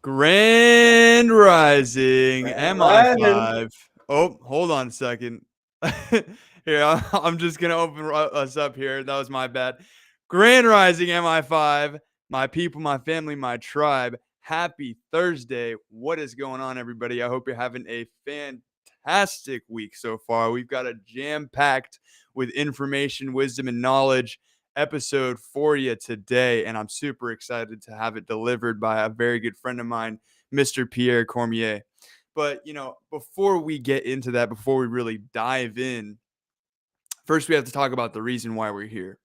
Grand Rising, Grand Rising. MI5. Oh, hold on a second. Here, I'm just going to open us up here. That was my bad. Grand Rising, MI5. My people, my family, my tribe. Happy Thursday. What is going on, everybody? I hope you're having a fantastic week so far. We've got a jam-packed with information, wisdom, and knowledge episode for you today, and I'm super excited to have it delivered by a very good friend of mine, Mr. Pierre Cormier. But, before we get into that, before we really dive in, first we have to talk about the reason why we're here.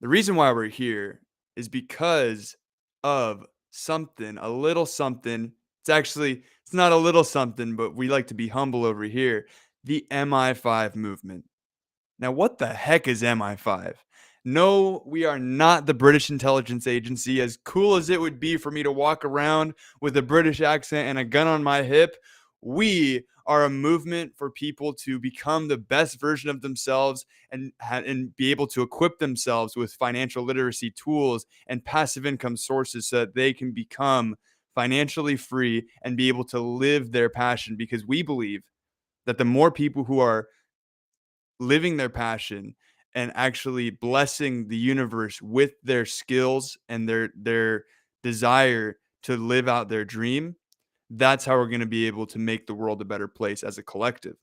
The reason why we're here is because of something, a little something. It's not a little something, but we like to be humble over here. The MI5 movement. Now, what the heck is MI5? No, we are not the British intelligence agency. As cool as it would be for me to walk around with a British accent and a gun on my hip, we are a movement for people to become the best version of themselves and be able to equip themselves with financial literacy tools and passive income sources so that they can become financially free and be able to live their passion, because we believe that the more people who are living their passion and actually blessing the universe with their skills and their desire to live out their dream, that's how we're going to be able to make the world a better place as a collective.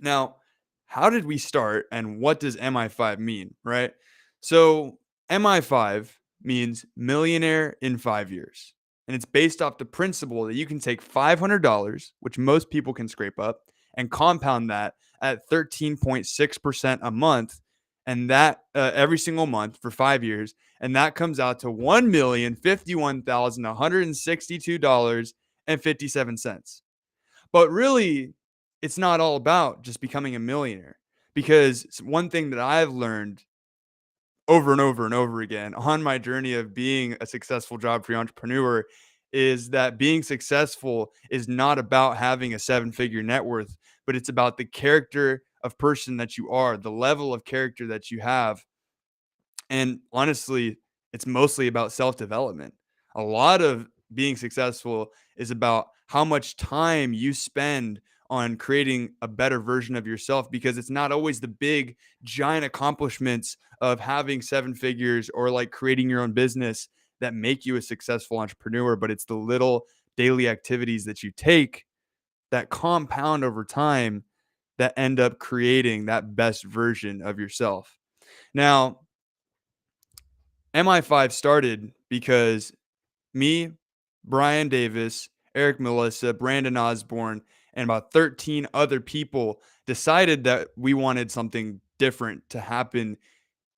Now, how did we start and what does MI5 mean, right? So, MI5 means millionaire in 5 years. And it's based off the principle that you can take $500, which most people can scrape up, and compound that at 13.6% a month, and that every single month for 5 years, and that comes out to $1,051,162.57. But really, it's not all about just becoming a millionaire, because one thing that I've learned over and over and over again on my journey of being a successful job-free entrepreneur is that being successful is not about having a seven-figure net worth, but it's about the character of person that you are, the level of character that you have. And honestly, it's mostly about self-development. A lot of being successful is about how much time you spend on creating a better version of yourself, because it's not always the big giant accomplishments of having seven figures or like creating your own business that make you a successful entrepreneur, but it's the little daily activities that you take that compound over time that end up creating that best version of yourself. Now, MI5 started because me, Brian Davis, Eric Melissa, Brandon Osborne, and about 13 other people decided that we wanted something different to happen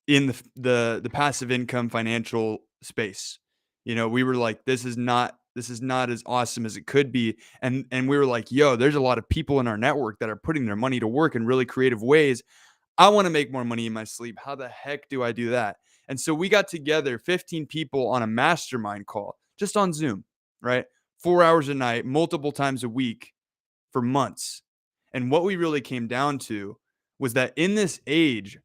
in the passive income financial space. We were like, this is not as awesome as it could be. And we were like, yo, there's a lot of people in our network that are putting their money to work in really creative ways. I want to make more money in my sleep. How the heck do I do that? And so we got together 15 people on a mastermind call just on Zoom, right? 4 hours a night, multiple times a week for months. And what we really came down to was that in this age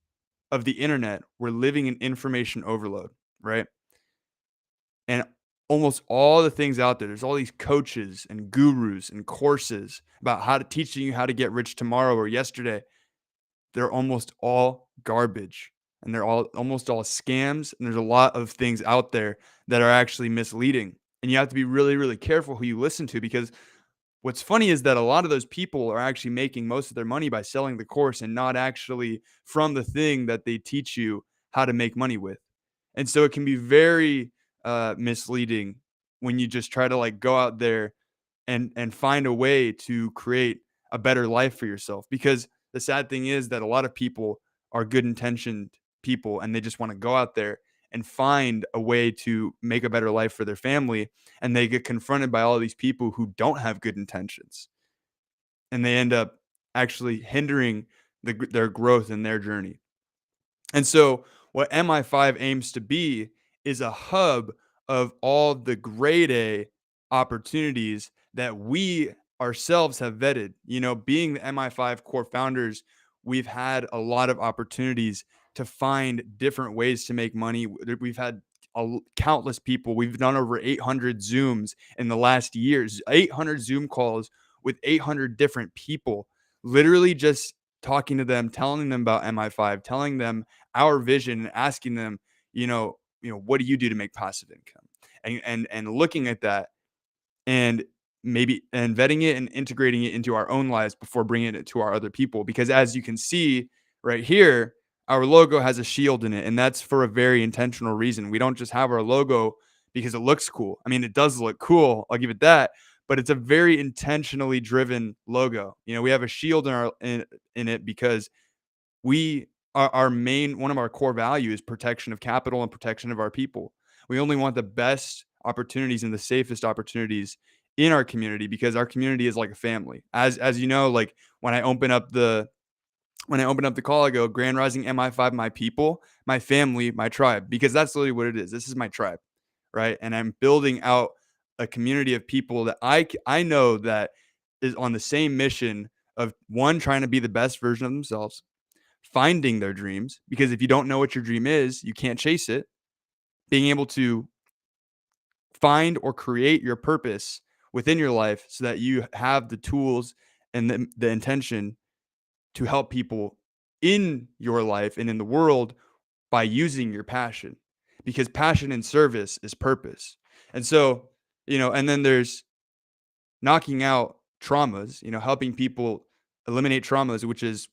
of the internet, we're living in information overload, right? And almost all the things out there's all these coaches and gurus and courses about how to teaching you how to get rich tomorrow or yesterday. They're almost all garbage, and they're almost all scams, and there's a lot of things out there that are actually misleading. And you have to be really, really careful who you listen to, because what's funny is that a lot of those people are actually making most of their money by selling the course and not actually from the thing that they teach you how to make money with. And so it can be very misleading when you just try to like go out there and find a way to create a better life for yourself. Because the sad thing is that a lot of people are good intentioned people, and they just want to go out there and find a way to make a better life for their family, and they get confronted by all these people who don't have good intentions, and they end up actually hindering their growth and their journey. And so what MI5 aims to be is a hub of all the grade A opportunities that we ourselves have vetted. Being the MI5 core founders, we've had a lot of opportunities to find different ways to make money. We've had countless people. We've done over 800 Zooms in the last years, 800 Zoom calls with 800 different people, literally just talking to them, telling them about MI5, telling them our vision, and asking them, what do you do to make passive income? And looking at that, and vetting it and integrating it into our own lives before bringing it to our other people. Because as you can see right here, our logo has a shield in it, and that's for a very intentional reason. We don't just have our logo because it looks cool. I mean, it does look cool, I'll give it that, but it's a very intentionally driven logo. We have a shield in it because we our main one of our core values is protection of capital and protection of our people. We only want the best opportunities and the safest opportunities in our community, because our community is like a family. As you know, like when I open up the call, I go Grand Rising MI5, my people, my family, my tribe, because that's literally what it is. This is my tribe, right? And I'm building out a community of people that I know that is on the same mission of, one, trying to be the best version of themselves, finding their dreams, because if you don't know what your dream is, you can't chase it. Being able to find or create your purpose within your life so that you have the tools and the intention to help people in your life and in the world by using your passion, because passion and service is purpose. And so, and then there's knocking out traumas, helping people eliminate traumas, which is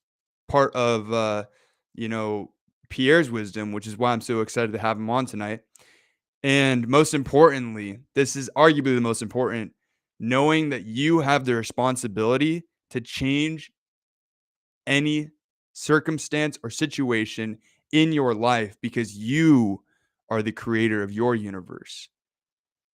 part of, you know, Pierre's wisdom, which is why I'm so excited to have him on tonight. And most importantly, this is arguably the most important, knowing that you have the responsibility to change any circumstance or situation in your life, because you are the creator of your universe.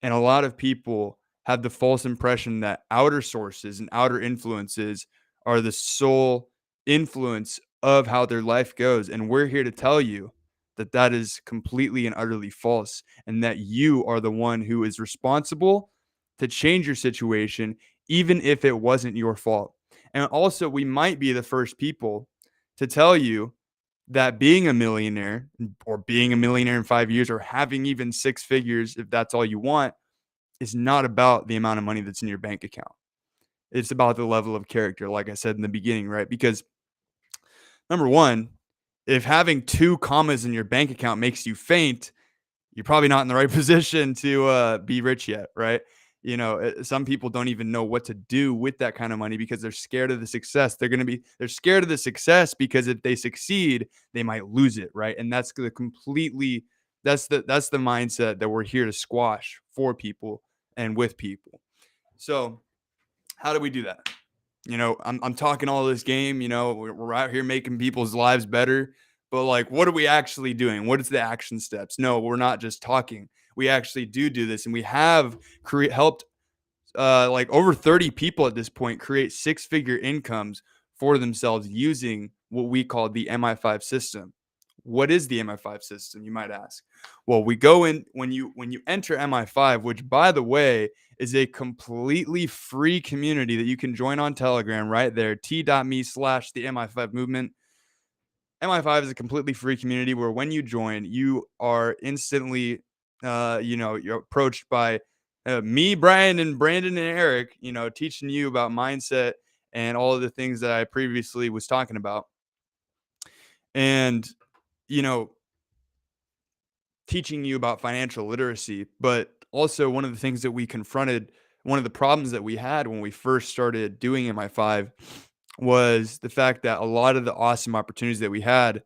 And a lot of people have the false impression that outer sources and outer influences are the sole influence of how their life goes. And we're here to tell you that that is completely and utterly false, and that you are the one who is responsible to change your situation, even if it wasn't your fault. And also, we might be the first people to tell you that being a millionaire, or being a millionaire in 5 years, or having even six figures, if that's all you want, is not about the amount of money that's in your bank account. It's about the level of character, like I said in the beginning, right? Because number one, if having two commas in your bank account makes you faint, you're probably not in the right position to be rich yet, right? Some people don't even know what to do with that kind of money because they're scared of the success. They're scared of the success because if they succeed, they might lose it, right? And that's that's the mindset that we're here to squash for people and with people. So, how do we do that? I'm talking all this game, we're out here making people's lives better, but like, what are we actually doing? What is the action steps? No, we're not just talking. We actually do this, and we have helped like over 30 people at this point create six-figure incomes for themselves using what we call the MI5 system. What is the MI5 system, you might ask? Well, we go in when you enter MI5, which, by the way, is a completely free community that you can join on Telegram right there, t.me/the MI5 movement. MI5 is a completely free community where when you join, you are instantly, you're approached by me, Brian, and Brandon and Eric, teaching you about mindset and all of the things that I previously was talking about. And, you know, teaching you about financial literacy. But also, one of the things that we confronted, one of the problems that we had when we first started doing MI5, was the fact that a lot of the awesome opportunities that we had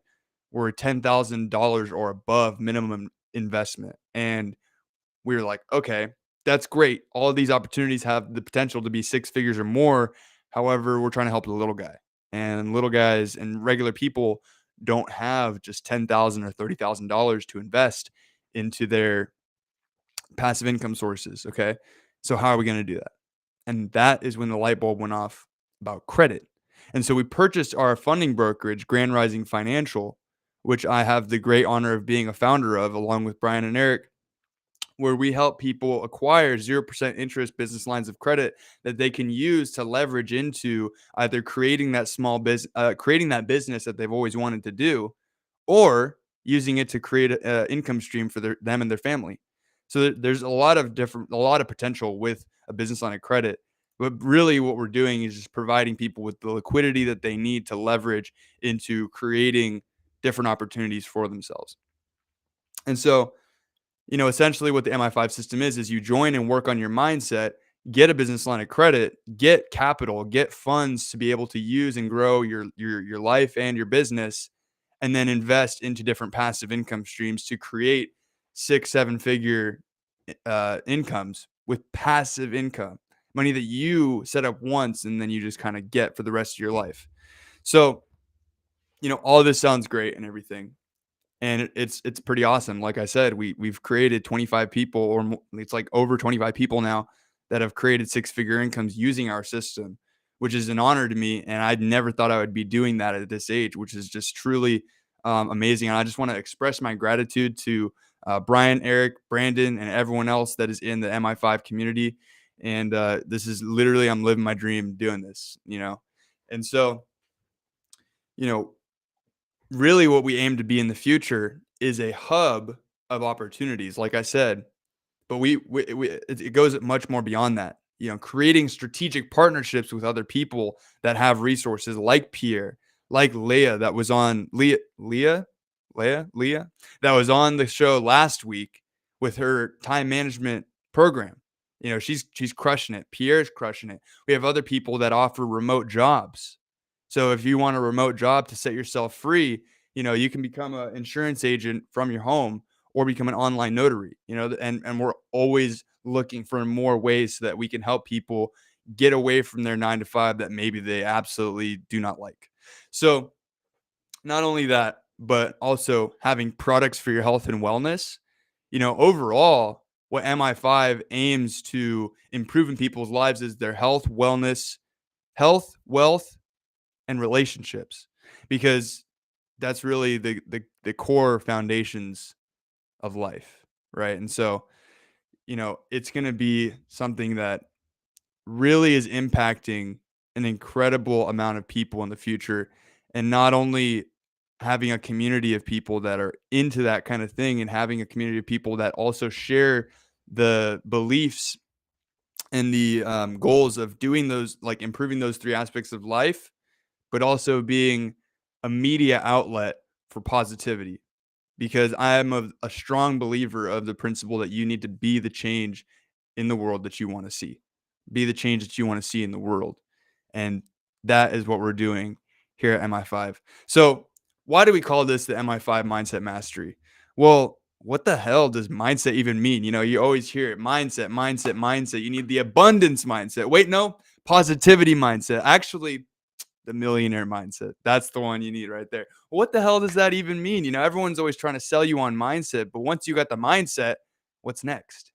were $10,000 or above minimum investment. And we were like, okay, that's great. All of these opportunities have the potential to be six figures or more. However, we're trying to help the little guy, and little guys and regular people don't have just $10,000 or $30,000 to invest into their passive income sources. Okay. So how are we going to do that? And that is when the light bulb went off about credit. And so we purchased our funding brokerage, Grand Rising Financial, which I have the great honor of being a founder of, along with Brian and Eric, where we help people acquire 0% interest business lines of credit that they can use to leverage into either creating that small business, creating that business that they've always wanted to do, or using it to create a income stream for them and their family. So there's a lot of potential with a business line of credit. But really, what we're doing is just providing people with the liquidity that they need to leverage into creating different opportunities for themselves. And so, essentially what the MI5 system is you join and work on your mindset, get a business line of credit, get capital, get funds to be able to use and grow your life and your business, and then invest into different passive income streams to create 6, 7 figure incomes with passive income, money that you set up once and then you just kind of get for the rest of your life. So, all of this sounds great and everything, and it's pretty awesome. Like I said, we've created 25 people, or it's like over 25 people now that have created 6 figure incomes using our system, which is an honor to me. And I'd never thought I would be doing that at this age, which is just truly amazing. And I just want to express my gratitude to Brian, Eric, Brandon, and everyone else that is in the MI5 community. And this is literally, I'm living my dream doing this. And so, you know, really what we aim to be in the future is a hub of opportunities, like I said, but it goes much more beyond that. Creating strategic partnerships with other people that have resources, like Pierre, like Leah that was on the show last week with her time management program. She's crushing it. Pierre's crushing it. We have other people that offer remote jobs. So if you want a remote job to set yourself free, you can become an insurance agent from your home or become an online notary, and we're always looking for more ways so that we can help people get away from their 9 to 5 that maybe they absolutely do not like. So not only that, but also having products for your health and wellness. Overall, what MI5 aims to improve in people's lives is their health, wealth, and relationships, because that's really the core foundations of life, right? And so, it's going to be something that really is impacting an incredible amount of people in the future, and not only having a community of people that are into that kind of thing, and having a community of people that also share the beliefs and the goals of doing those, like improving those 3 aspects of life, but also being a media outlet for positivity, because I am a strong believer of the principle that you need to be the change in the world that you want to see. Be the change that you want to see in the world. And that is what we're doing here at MI5. So, why do we call this the MI5 Mindset Mastery? Well, what the hell does mindset even mean? You always hear it, mindset, mindset, mindset. You need the abundance mindset. Wait, no, positivity mindset. Actually, the millionaire mindset. That's the one you need right there. What the hell does that even mean? Everyone's always trying to sell you on mindset, but once you got the mindset, what's next?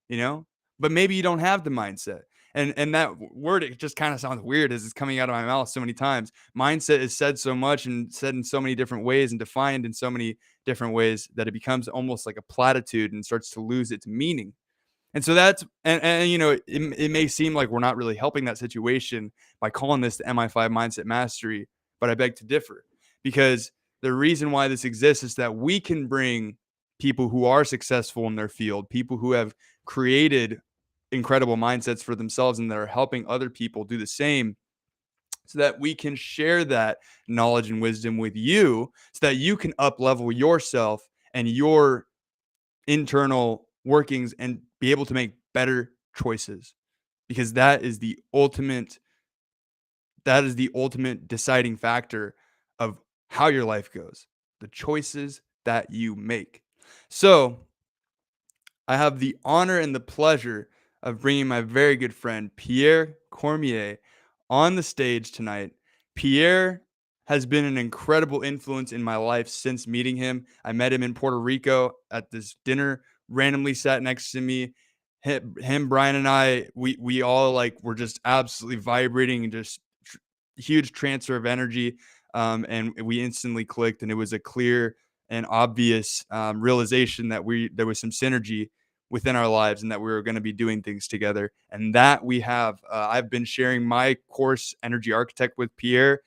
You know? But maybe you don't have the mindset. And that word, it just kind of sounds weird as it's coming out of my mouth so many times. Mindset is said so much and said in so many different ways and defined in so many different ways that it becomes almost like a platitude and starts to lose its meaning. And so that's and it may seem like we're not really helping that situation by calling this the MI5 Mindset Mastery, but I beg to differ, because the reason why this exists is that we can bring people who are successful in their field, people who have created incredible mindsets for themselves and that are helping other people do the same, so that we can share that knowledge and wisdom with you, so that you can up level yourself and your internal workings and be able to make better choices, because that is the ultimate deciding factor of how your life goes, the choices that you make. So I have the honor and the pleasure of bringing my very good friend Pierre Cormier on the stage tonight. Pierre has been an incredible influence in my life since meeting him. I met him in Puerto Rico at this dinner, randomly sat next to me. Him, Brian, and I, we all were just absolutely vibrating and just huge transfer of energy. And we instantly clicked, and it was a clear and obvious realization that there was some synergy within our lives and that we were going to be doing things together. And that we have. I've been sharing my course, Energy Architect, with Pierre,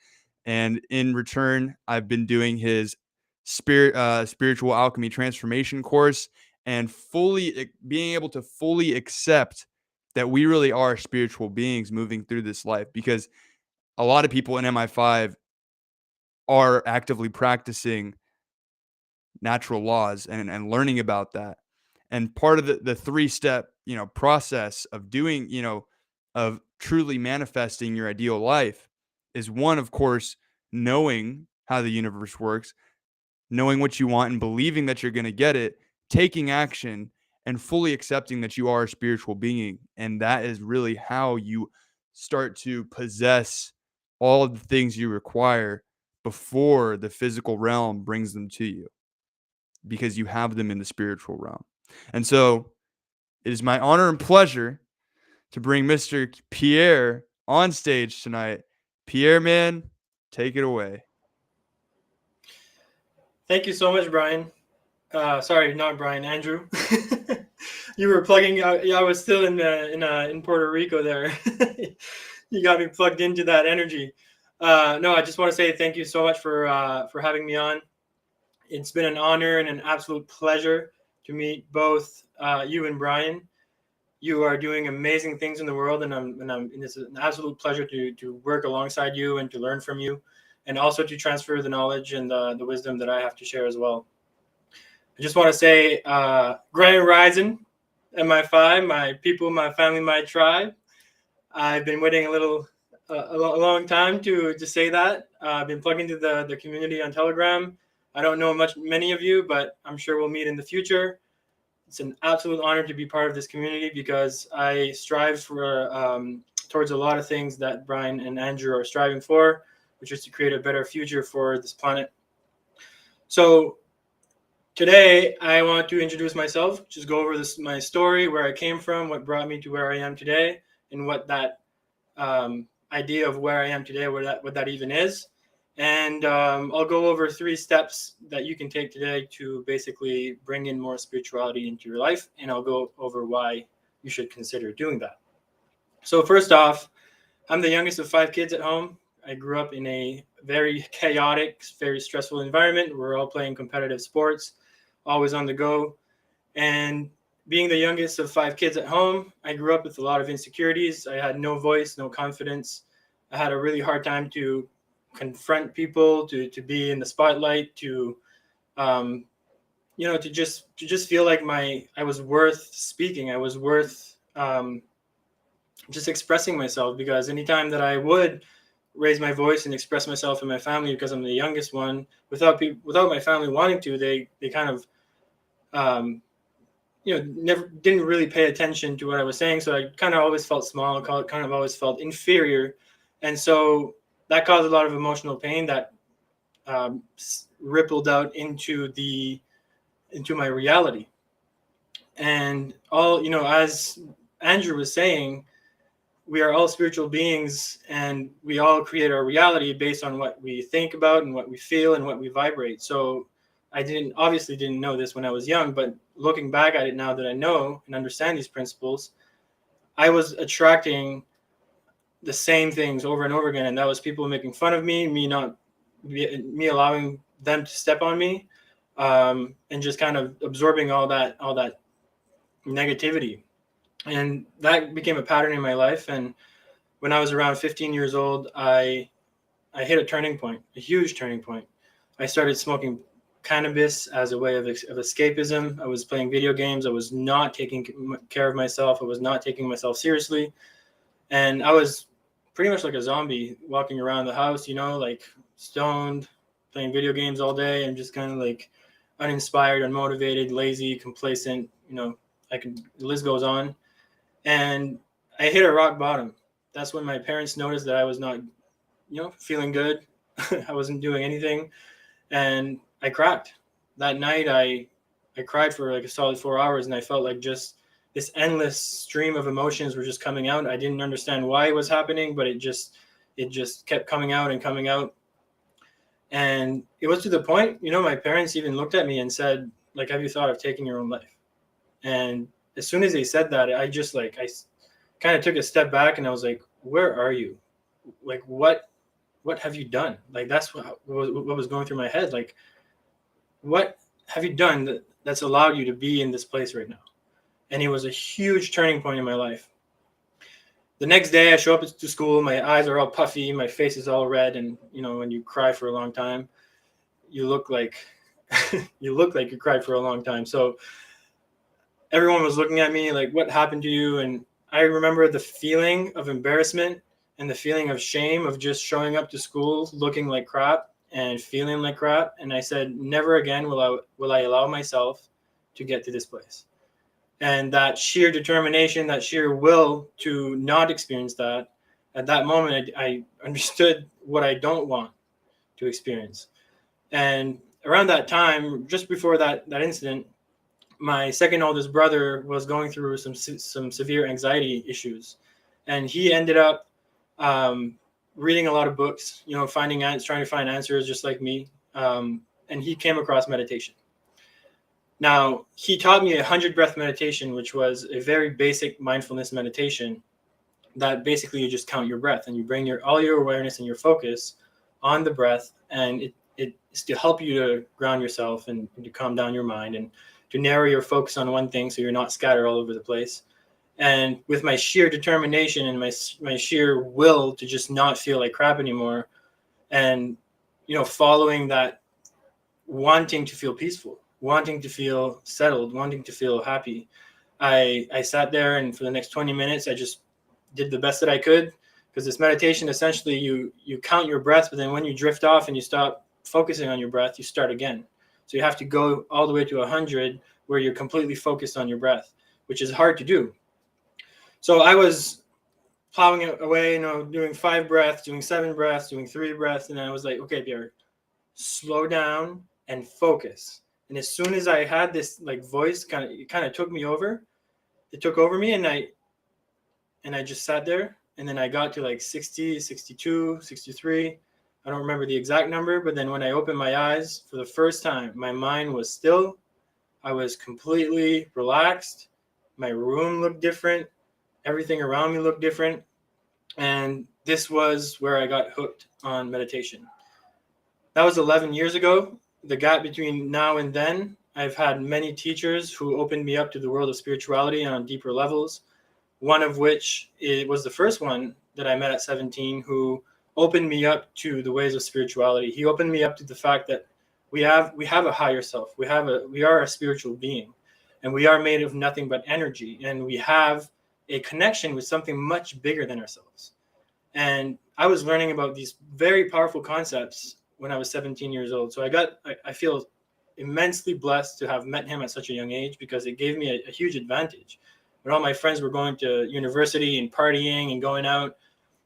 and in return, I've been doing his spiritual alchemy transformation course, and being able to fully accept that we really are spiritual beings moving through this life. Because a lot of people in MI5 are actively practicing natural laws and learning about that. And part of the three-step, process of doing, of truly manifesting your ideal life is one, of course, knowing how the universe works, knowing what you want and believing that you're going to get it, taking action, and fully accepting that you are a spiritual being. And that is really how you start to possess all of the things you require before the physical realm brings them to you, because you have them in the spiritual realm. And so it is my honor and pleasure to bring Mr. Pierre on stage tonight. Pierre, man, take it away. Thank you so much, Brian. Sorry, not Brian, Andrew. You were plugging. I was still in Puerto Rico there. You got me plugged into that energy. No, I just want to say thank you so much for having me on. It's been an honor and an absolute pleasure to meet both you and Brian. You are doing amazing things in the world, and it's an absolute pleasure to work alongside you and to learn from you, and also to transfer the knowledge and the wisdom that I have to share as well. I just want to say, Grand Rising, MI5, my people, my family, my tribe. I've been waiting a long time to say that. I've been plugging to the community on Telegram. I don't know many of you, but I'm sure we'll meet in the future. It's an absolute honor to be part of this community because I strive towards a lot of things that Brian and Andrew are striving for, which is to create a better future for this planet. So today, I want to introduce myself, just go over my story, where I came from, what brought me to where I am today, and what that idea of where I am today, what that even is. And I'll go over 3 steps that you can take today to basically bring in more spirituality into your life. And I'll go over why you should consider doing that. So first off, I'm the youngest of 5 kids at home. I grew up in a very chaotic, very stressful environment. We're all playing competitive sports, always on the go. And being the youngest of 5 kids at home, I grew up with a lot of insecurities. I had no voice, no confidence. I had a really hard time to confront people, to be in the spotlight, to just feel like I was worth speaking. I was worth just expressing myself, because anytime that I would raise my voice and express myself in my family, because I'm the youngest one, without my family wanting to, they kind of never didn't really pay attention to what I was saying. So I kind of always felt small, kind of always felt inferior. And so that caused a lot of emotional pain that rippled out into my reality. And as Andrew was saying, we are all spiritual beings, and we all create our reality based on what we think about and what we feel and what we vibrate. So I obviously didn't know this when I was young, but looking back at it now that I know and understand these principles, I was attracting the same things over and over again. And that was people making fun of me, me allowing them to step on me, and just kind of absorbing all that negativity. And that became a pattern in my life. And when I was around 15 years old, I hit a turning point, a huge turning point. I started smoking cannabis as a way of escapism. I was playing video games. I was not taking care of myself. I was not taking myself seriously. And I was pretty much like a zombie walking around the house, like stoned, playing video games all day, and just kind of like uninspired, unmotivated, lazy, complacent, the list goes on. And I hit a rock bottom. That's when my parents noticed that I was not, feeling good. I wasn't doing anything. And I cracked. That night, I cried for like a solid 4 hours, and I felt like just this endless stream of emotions were just coming out. I didn't understand why it was happening, but it just kept coming out and coming out. And it was to the point, my parents even looked at me and said, like, have you thought of taking your own life? And as soon as they said that, I kind of took a step back, and I was like, where are you? Like, what have you done? Like, that's what was going through my head. Like, what have you done that's allowed you to be in this place right now? And it was a huge turning point in my life. The next day I show up to school, my eyes are all puffy, my face is all red. And, when you cry for a long time, you look like you cried for a long time. So everyone was looking at me like, what happened to you? And I remember the feeling of embarrassment and the feeling of shame of just showing up to school looking like crap and feeling like crap. And I said, never again will I allow myself to get to this place. And that sheer determination, that sheer will to not experience that, at that moment, I understood what I don't want to experience. And around that time, just before that incident, my second oldest brother was going through some severe anxiety issues, and he ended up reading a lot of books, trying to find answers, just like me. And he came across meditation. Now, he taught me 100 breath meditation, which was a very basic mindfulness meditation that basically you just count your breath and you bring all your awareness and your focus on the breath. And it's to help you to ground yourself and to calm down your mind and to narrow your focus on one thing so you're not scattered all over the place. And with my sheer determination and my sheer will to just not feel like crap anymore, and following that, wanting to feel peaceful, wanting to feel settled, wanting to feel happy, I sat there, and for the next 20 minutes I just did the best that I could, because this meditation, essentially you count your breath, but then when you drift off and you stop focusing on your breath, you start again. So you have to go all the way to 100 where you're completely focused on your breath, which is hard to do. So I was plowing it away, doing 5 breaths, doing 7 breaths, doing 3 breaths. And I was like, okay, Pierre, slow down and focus. And as soon as I had this voice, it kind of took over me. And I just sat there. And then I got to 60, 62, 63. I don't remember the exact number, but then when I opened my eyes for the first time, my mind was still. I was completely relaxed. My room looked different. Everything around me looked different. And this was where I got hooked on meditation. That was 11 years ago. The gap between now and then, I've had many teachers who opened me up to the world of spirituality on deeper levels. One of which, it was the first one that I met at 17, who opened me up to the ways of spirituality. He opened me up to the fact that we have a higher self. We are a spiritual being, and we are made of nothing but energy, and we have a connection with something much bigger than ourselves. And I was learning about these very powerful concepts when I was 17 years old. So I feel immensely blessed to have met him at such a young age, because it gave me a huge advantage. When all my friends were going to university and partying and going out,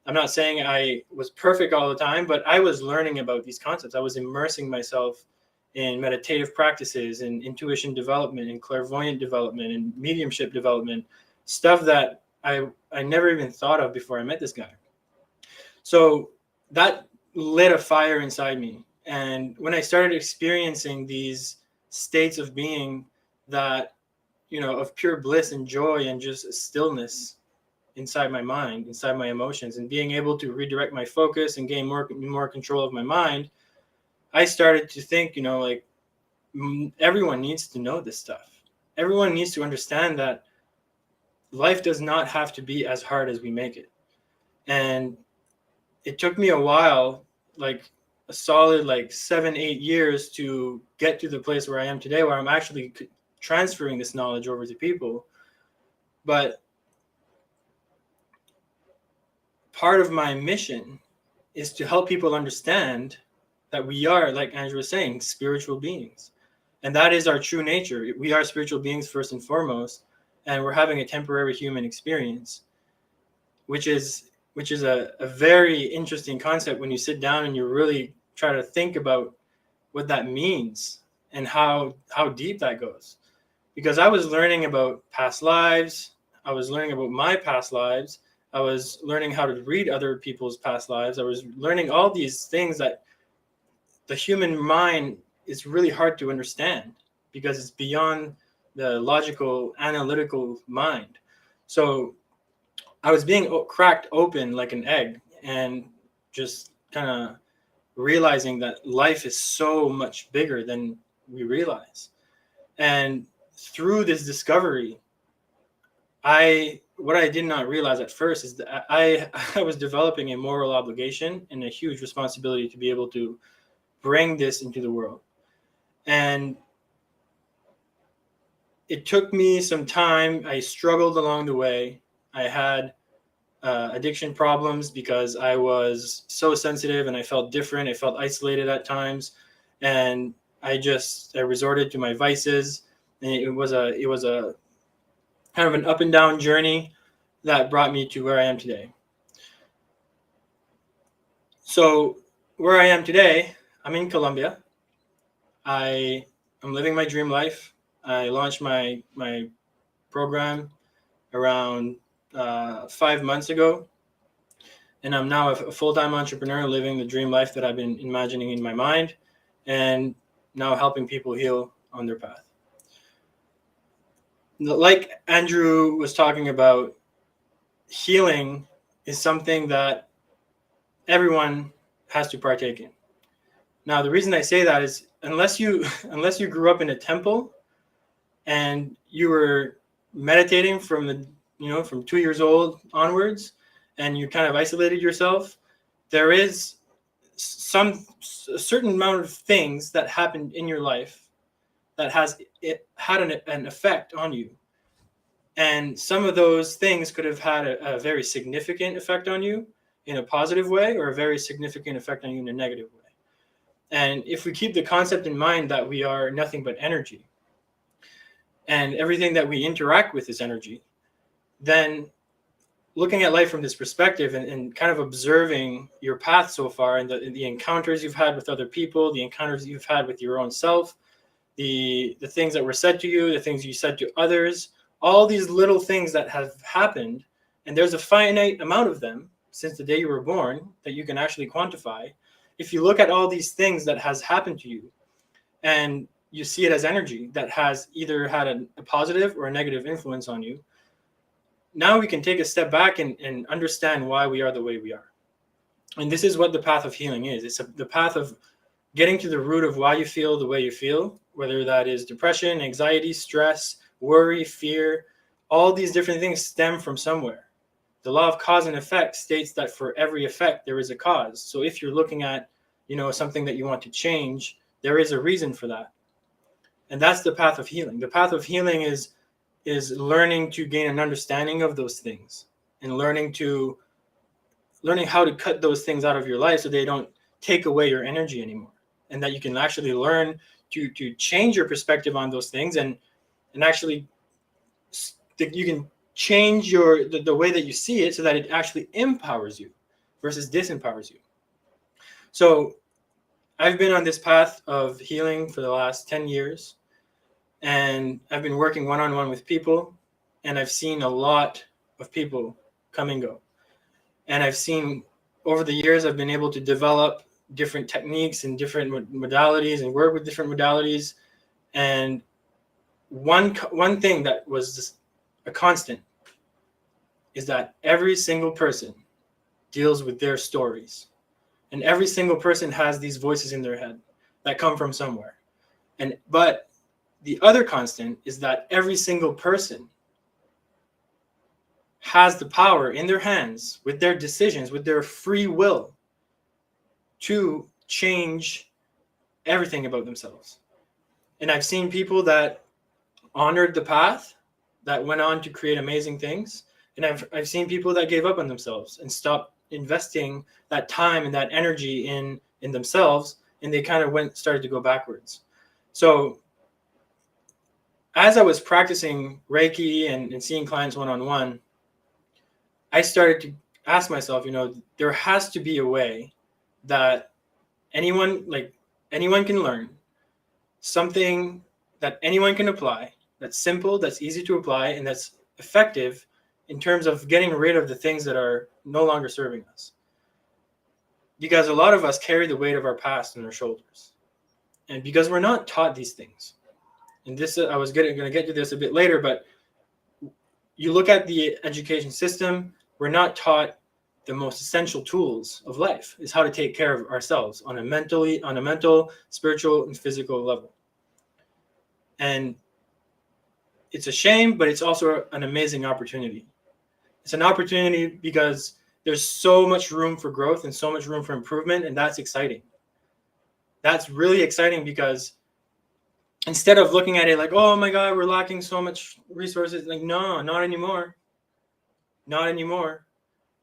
I'm not saying I was perfect all the time, but I was learning about these concepts. I was immersing myself in meditative practices and intuition development and clairvoyant development and mediumship development, stuff that I never even thought of before I met this guy. So that lit a fire inside me. And when I started experiencing these states of being that, of pure bliss and joy and just stillness inside my mind, inside my emotions, and being able to redirect my focus and gain more control of my mind, I started to think, everyone needs to know this stuff. Everyone needs to understand that life does not have to be as hard as we make it. And it took me a while, a solid 7-8 years, to get to the place where I am today, where I'm actually transferring this knowledge over to people. But part of my mission is to help people understand that we are, like Andrew was saying, spiritual beings. And that is our true nature. We are spiritual beings first and foremost, and we're having a temporary human experience, which is a very interesting concept when you sit down and you really try to think about what that means and how deep that goes. Because I was learning about past lives. I was learning about my past lives. I was learning how to read other people's past lives. I was learning all these things that the human mind is really hard to understand, because it's beyond the logical, analytical mind. So I was being cracked open like an egg, and just kind of realizing that life is so much bigger than we realize. And through this discovery, what I did not realize at first is that I was developing a moral obligation and a huge responsibility to be able to bring this into the world. And it took me some time. I struggled along the way. I had addiction problems because I was so sensitive and I felt different. I felt isolated at times, and I resorted to my vices. And it was a kind of an up and down journey that brought me to where I am today. So where I am today, I'm in Colombia. I'm living my dream life. I launched my program around 5 months ago, and I'm now a full-time entrepreneur living the dream life that I've been imagining in my mind, and now helping people heal on their path. Like Andrew was talking about, healing is something that everyone has to partake in. Now, the reason I say that is unless you grew up in a temple and you were meditating from 2 years old onwards, and you kind of isolated yourself, there is a certain amount of things that happened in your life that had an effect on you. And some of those things could have had a very significant effect on you in a positive way, or a very significant effect on you in a negative way. And if we keep the concept in mind that we are nothing but energy, and everything that we interact with is energy, then looking at life from this perspective and kind of observing your path so far, and the encounters you've had with other people, the encounters you've had with your own self, the things that were said to you, the things you said to others, all these little things that have happened, and there's a finite amount of them since the day you were born that you can actually quantify. If you look at all these things that has happened to you, and you see it as energy that has either had a positive or a negative influence on you, now we can take a step back and understand why we are the way we are. And this is what the path of healing is. It's the path of getting to the root of why you feel the way you feel, whether that is depression, anxiety, stress, worry, fear. All these different things stem from somewhere. The law of cause and effect states that for every effect, there is a cause. So if you're looking at, something that you want to change, there is a reason for that. And that's the path of healing. The path of healing is learning to gain an understanding of those things, and learning how to cut those things out of your life so they don't take away your energy anymore, and that you can actually learn to change your perspective on those things, and actually you can change the way that you see it so that it actually empowers you versus disempowers you. So I've been on this path of healing for the last 10 years, and I've been working one-on-one with people, and I've seen a lot of people come and go. And I've seen over the years, I've been able to develop different techniques and different modalities and work with different modalities. And one thing that was just a constant is that every single person deals with their stories. And every single person has these voices in their head that come from somewhere. But the other constant is that every single person has the power in their hands, with their decisions, with their free will, to change everything about themselves. And I've seen people that honored the path, that went on to create amazing things. And I've seen people that gave up on themselves and stopped investing that time and that energy in themselves, and they kind of started to go backwards. So as I was practicing Reiki and seeing clients one-on-one, I started to ask myself, there has to be a way that anyone can learn, something that anyone can apply, that's simple, that's easy to apply, and that's effective in terms of getting rid of the things that are no longer serving us. Because a lot of us carry the weight of our past on our shoulders. And because we're not taught these things, and this, I was going to get to this a bit later, but you look at the education system, we're not taught the most essential tools of life, is how to take care of ourselves on a mental, spiritual, and physical level. And it's a shame, but it's also an amazing opportunity. It's an opportunity because there's so much room for growth and so much room for improvement, and that's exciting. That's really exciting because instead of looking at it like, oh my God, we're lacking so much resources, like, no, not anymore. Not anymore.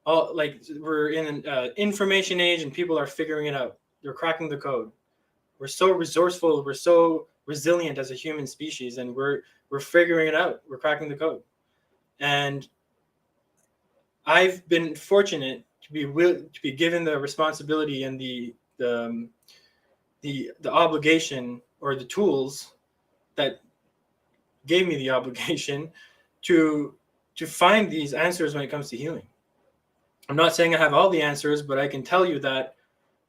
All like we're in an information age and people are figuring it out. They're cracking the code. We're so resourceful. We're so resilient as a human species, and we're figuring it out. We're cracking the code. And I've been fortunate to be given the responsibility and the obligation or the tools that gave me the obligation to find these answers when it comes to healing. I'm not saying I have all the answers, but I can tell you that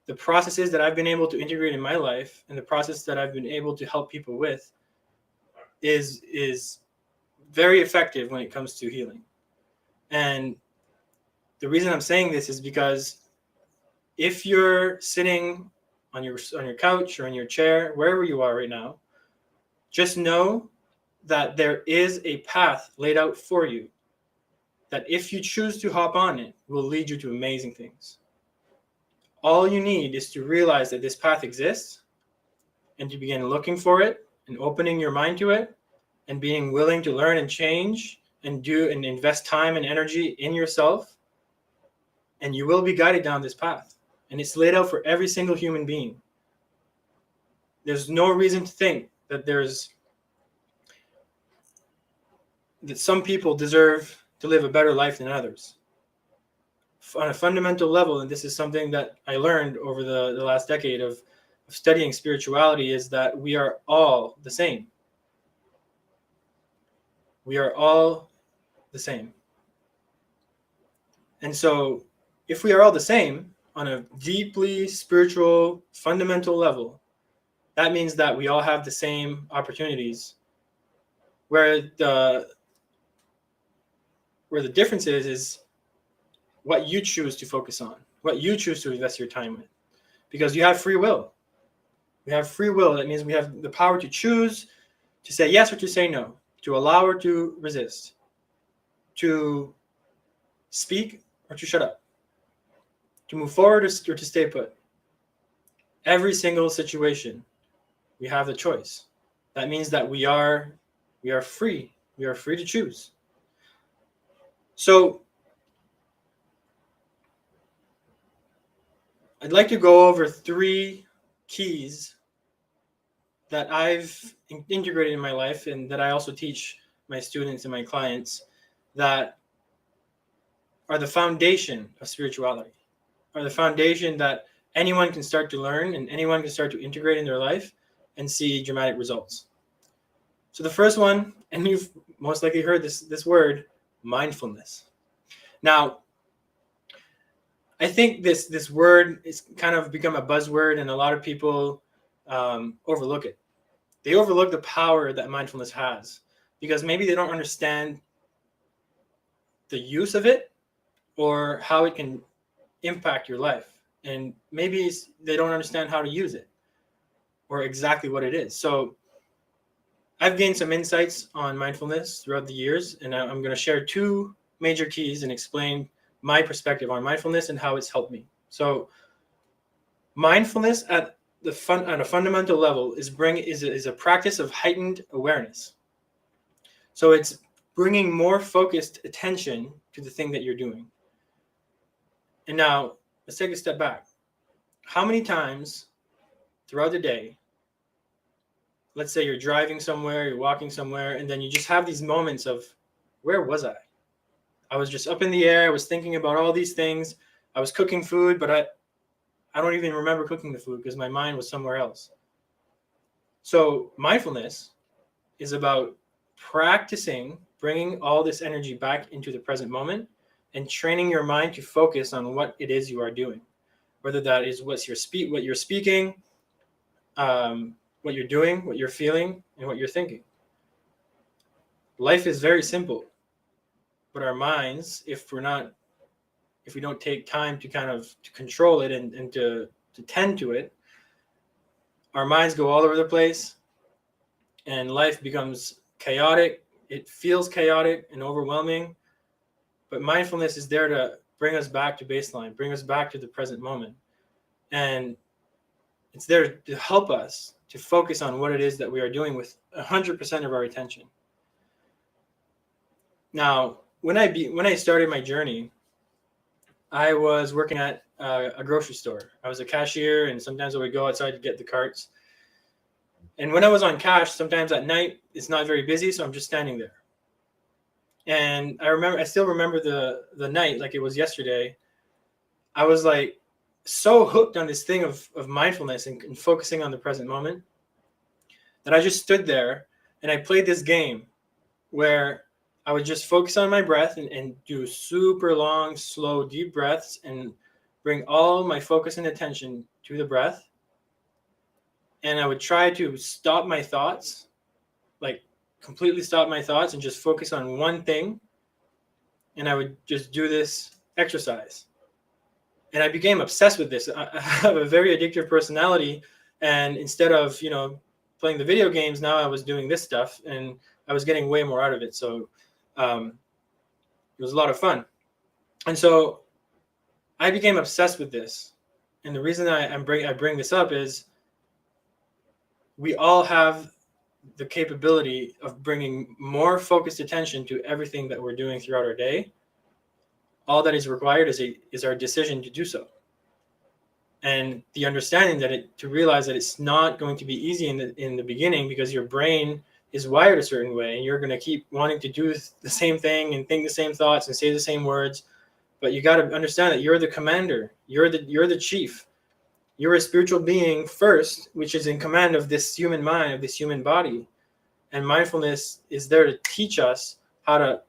the processes that I've been able to integrate in my life and the process that I've been able to help people with is very effective when it comes to healing. And the reason I'm saying this is because if you're sitting on your couch or in your chair, wherever you are right now, just know that there is a path laid out for you that if you choose to hop on it, will lead you to amazing things. All you need is to realize that this path exists and to begin looking for it and opening your mind to it and being willing to learn and change and do and invest time and energy in yourself, and you will be guided down this path. And it's laid out for every single human being. There's no reason to think that some people deserve to live a better life than others. On a fundamental level, and this is something that I learned over the last decade of studying spirituality, is that we are all the same. We are all the same. And so if we are all the same on a deeply spiritual, fundamental level, that means that we all have the same opportunities. Where the difference is what you choose to focus on, what you choose to invest your time with. Because you have free will. We have free will. That means we have the power to choose to say yes or to say no, to allow or to resist, to speak or to shut up, to move forward or to stay put. Every single situation, we have the choice. That means that we are free. We are free to choose. So I'd like to go over 3 keys that I've integrated in my life and that I also teach my students and my clients that are the foundation of spirituality, are the foundation that anyone can start to learn and anyone can start to integrate in their life and see dramatic results. So the first one, and you've most likely heard this word, mindfulness. Now, I think this word is kind of become a buzzword, and a lot of people overlook it. They overlook the power that mindfulness has because maybe they don't understand the use of it or how it can impact your life. And maybe they don't understand how to use it or exactly what it is. So I've gained some insights on mindfulness throughout the years, and I'm going to share 2 major keys and explain my perspective on mindfulness and how it's helped me. So mindfulness at a fundamental level is a practice of heightened awareness. So it's bringing more focused attention to the thing that you're doing. And now let's take a step back. How many times throughout the day, let's say you're driving somewhere, you're walking somewhere, and then you just have these moments of, where was I? I was just up in the air. I was thinking about all these things. I was cooking food, but I don't even remember cooking the food because my mind was somewhere else. So mindfulness is about practicing bringing all this energy back into the present moment and training your mind to focus on what it is you are doing, whether that is what you're speaking, what you're doing, what you're feeling, and what you're thinking. Life is very simple, but our minds, if we don't take time to kind of to control it and to tend to it, our minds go all over the place. and life becomes chaotic. It feels chaotic and overwhelming, but mindfulness is there to bring us back to baseline, bring us back to the present moment. And it's there to help us to focus on what it is that we are doing with 100% of our attention. Now, when I started my journey, I was working at a grocery store. I was a cashier, and sometimes I would go outside to get the carts. And when I was on cash, sometimes at night, it's not very busy, so I'm just standing there. And I still remember the night like it was yesterday. I was like so hooked on this thing of mindfulness and focusing on the present moment that I just stood there and I played this game where I would just focus on my breath and do super long, slow, deep breaths and bring all my focus and attention to the breath. And I would try to stop my thoughts, like completely stop my thoughts and just focus on one thing. And I would just do this exercise. And I became obsessed with this. I have a very addictive personality. And instead of, playing the video games, now I was doing this stuff and I was getting way more out of it. So it was a lot of fun. And so I became obsessed with this. And the reason I bring this up is we all have the capability of bringing more focused attention to everything that we're doing throughout our day. All that is required is our decision to do so. And the understanding to realize that it's not going to be easy in the beginning because your brain is wired a certain way and you're going to keep wanting to do the same thing and think the same thoughts and say the same words. But you got to understand that you're the commander. You're the chief. You're a spiritual being first, which is in command of this human mind, of this human body. And mindfulness is there to teach us how to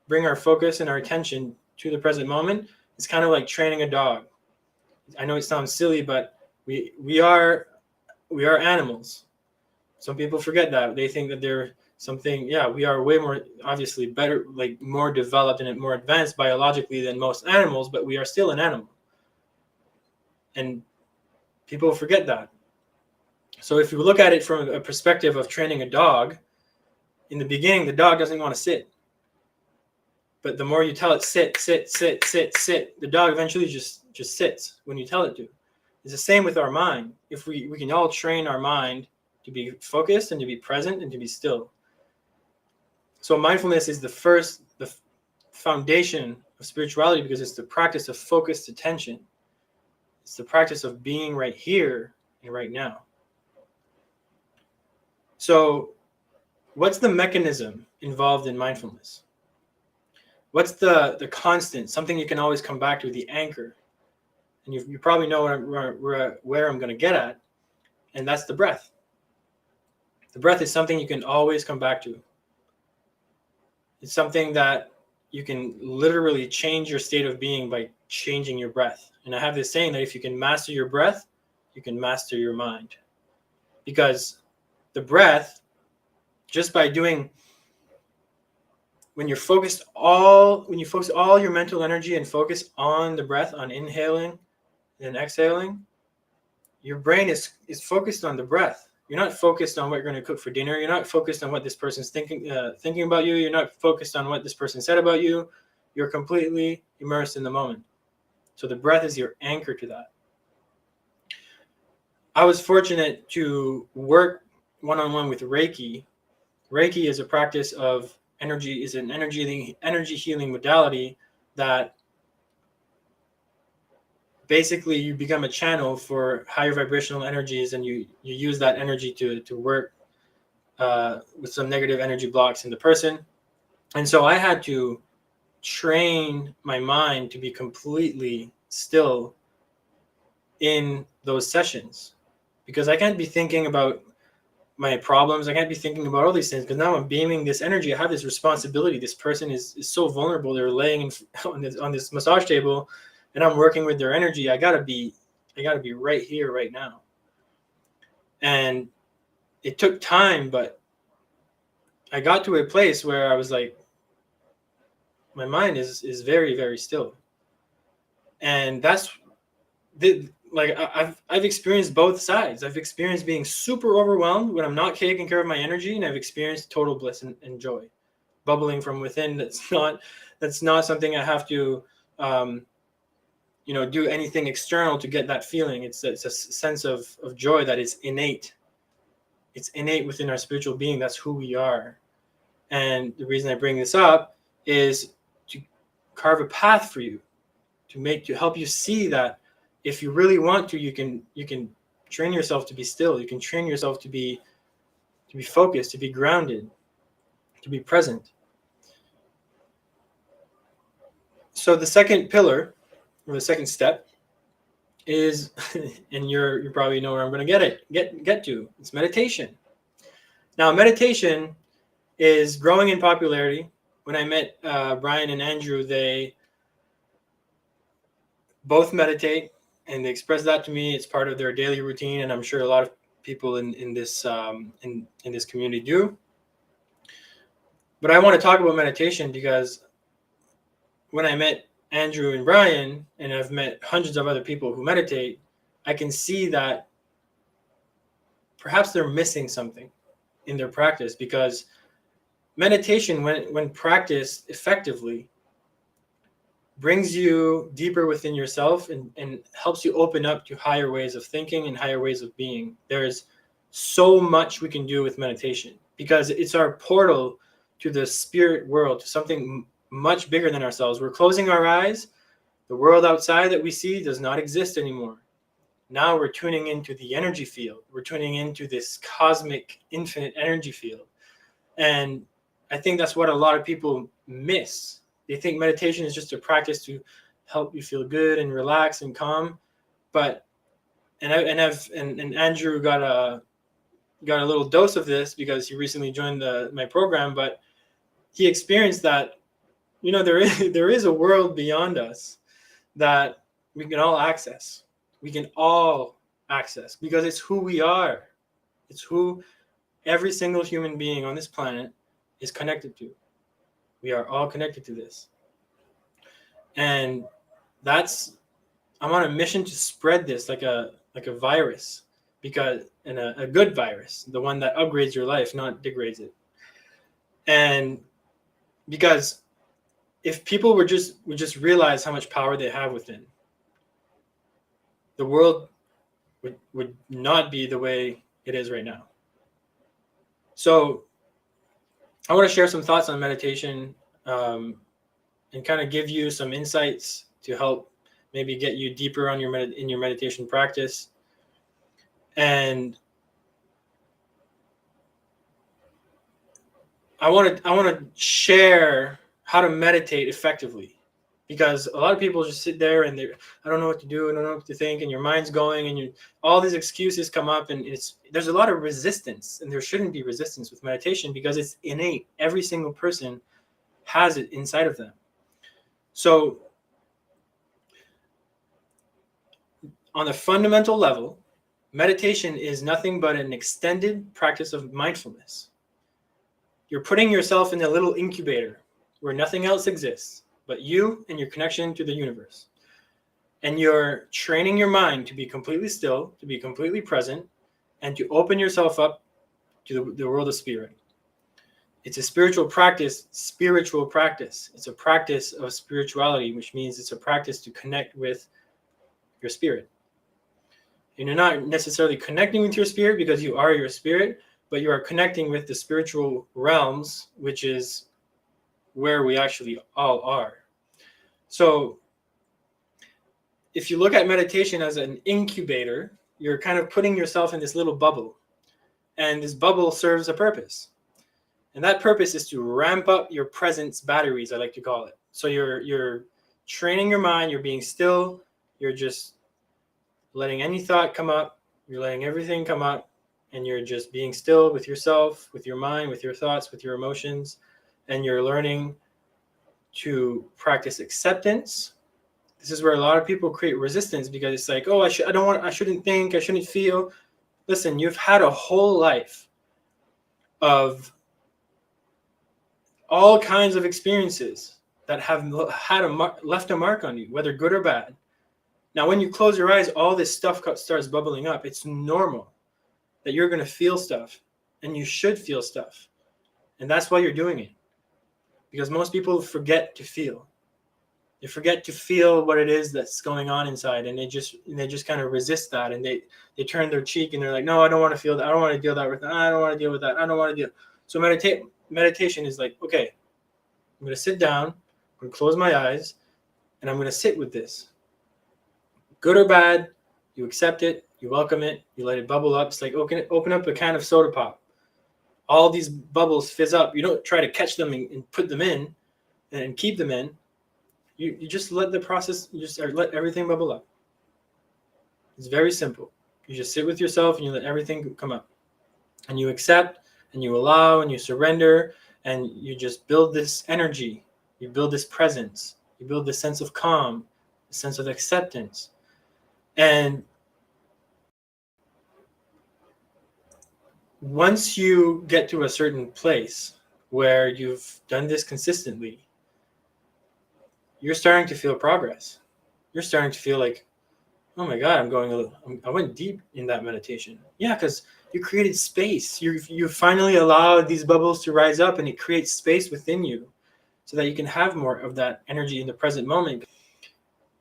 bring our focus and our attention to the present moment. It's kind of like training a dog. I know it sounds silly, but we are animals. Some people forget that. They think that they're something. Yeah, we are way more, obviously better, like more developed and more advanced biologically than most animals, but we are still an animal. And people forget that. So if you look at it from a perspective of training a dog, in the beginning, the dog doesn't want to sit. But the more you tell it, sit, sit, sit, sit, sit, the dog eventually just sits when you tell it to. It's the same with our mind. If we can all train our mind to be focused and to be present and to be still. So mindfulness is the foundation of spirituality because it's the practice of focused attention. It's the practice of being right here and right now. So what's the mechanism involved in mindfulness? What's the constant, something you can always come back to, the anchor? And you probably know where I'm going to get at, and that's the breath. The breath is something you can always come back to. It's something that you can literally change your state of being by changing your breath. And I have this saying that if you can master your breath, you can master your mind. Because the breath, just by doing, when you focus all your mental energy and focus on the breath, on inhaling and exhaling, your brain is focused on the breath. You're not focused on what you're going to cook for dinner. You're not focused on what this person's thinking about you. You're not focused on what this person said about you. You're completely immersed in the moment. So the breath is your anchor to that. I was fortunate to work one-on-one with Reiki. Reiki is a practice of energy, is an energy healing modality that basically you become a channel for higher vibrational energies, and you use that energy to work with some negative energy blocks in the person. And so I had to train my mind to be completely still in those sessions, because I can't be thinking about my problems. I can't be thinking about all these things because now I'm beaming this energy. I have this responsibility. This person is so vulnerable. They're laying on this massage table, and I'm working with their energy. I gotta be right here, right now. And it took time, but I got to a place where I was like, my mind is very, very still. And that's like I've experienced both sides. I've experienced being super overwhelmed when I'm not taking care of my energy, and I've experienced total bliss and joy bubbling from within. That's not something I have to do anything external to get that feeling. It's a sense of joy that is innate. It's innate within our spiritual being. That's who we are. And the reason I bring this up is to carve a path for you, to help you see that if you really want to, you can train yourself to be still. You can train yourself to be focused, to be grounded, to be present. So the second pillar, or the second step, is, and you probably know where I'm going to get to. It's meditation. Now, meditation is growing in popularity. When I met Brian and Andrew, they both meditate, and they express that to me. It's part of their daily routine, and I'm sure a lot of people in this community do. But I want to talk about meditation because when I met Andrew and Brian, and I've met hundreds of other people who meditate, I can see that perhaps they're missing something in their practice, because meditation, when practiced effectively, brings you deeper within yourself and helps you open up to higher ways of thinking and higher ways of being. There's so much we can do with meditation because it's our portal to the spirit world, to something much bigger than ourselves. We're closing our eyes. The world outside that we see does not exist anymore. Now we're tuning into the energy field. We're tuning into this cosmic, infinite energy field. And I think that's what a lot of people miss. They think meditation is just a practice to help you feel good and relax and calm. But and Andrew got a little dose of this because he recently joined my program. But he experienced that there is a world beyond us that we can all access. We can all access because it's who we are. It's who every single human being on this planet is connected to. We are all connected to this. And I'm on a mission to spread this like a virus, because a good virus, the one that upgrades your life, not degrades it. And because if people would just realize how much power they have within, the world would not be the way it is right now. So I want to share some thoughts on meditation, and kind of give you some insights to help maybe get you deeper on in your meditation practice. And I want to share how to meditate effectively, because a lot of people just sit there and I don't know what to do, I don't know what to think, and your mind's going, and all these excuses come up, and there's a lot of resistance, and there shouldn't be resistance with meditation because it's innate. Every single person has it inside of them. So on a fundamental level, meditation is nothing but an extended practice of mindfulness. You're putting yourself in a little incubator where nothing else exists but you and your connection to the universe. And you're training your mind to be completely still, to be completely present, and to open yourself up to the world of spirit. It's a spiritual practice. It's a practice of spirituality, which means it's a practice to connect with your spirit. And you're not necessarily connecting with your spirit because you are your spirit, but you are connecting with the spiritual realms, which is where we actually all are. So if you look at meditation as an incubator, you're kind of putting yourself in this little bubble, and this bubble serves a purpose. And that purpose is to ramp up your presence batteries, I like to call it. So you're training your mind, you're being still, you're just letting any thought come up, you're letting everything come up, and you're just being still with yourself, with your mind, with your thoughts, with your emotions, and you're learning to practice acceptance. This is where a lot of people create resistance because it's like, oh, I shouldn't think, I shouldn't feel. Listen, you've had a whole life of all kinds of experiences that have left a mark on you, whether good or bad. Now, when you close your eyes, all this stuff starts bubbling up. It's normal that you're going to feel stuff, and you should feel stuff. And that's why you're doing it. Because most people forget to feel. They forget to feel what it is that's going on inside, and they just kind of resist that, and they turn their cheek and they're like, no, I don't want to feel that. I don't want to deal that with that. I don't want to deal with that. I don't want to deal. So meditation is like, okay, I'm going to sit down, I'm going to close my eyes, and I'm going to sit with this. Good or bad, you accept it, you welcome it, you let it bubble up. It's like open up a can of soda pop. All these bubbles fizz up. You don't try to catch them and put them in and keep them in. You just let the process, let everything bubble up. It's very simple. You just sit with yourself and you let everything come up. And you accept and you allow and you surrender and you just build this energy. You build this presence. You build this sense of calm, a sense of acceptance. And once you get to a certain place where you've done this consistently, you're starting to feel progress. You're starting to feel like, oh my God, I went deep in that meditation. Yeah, because you created space. You finally allowed these bubbles to rise up, and it creates space within you so that you can have more of that energy in the present moment.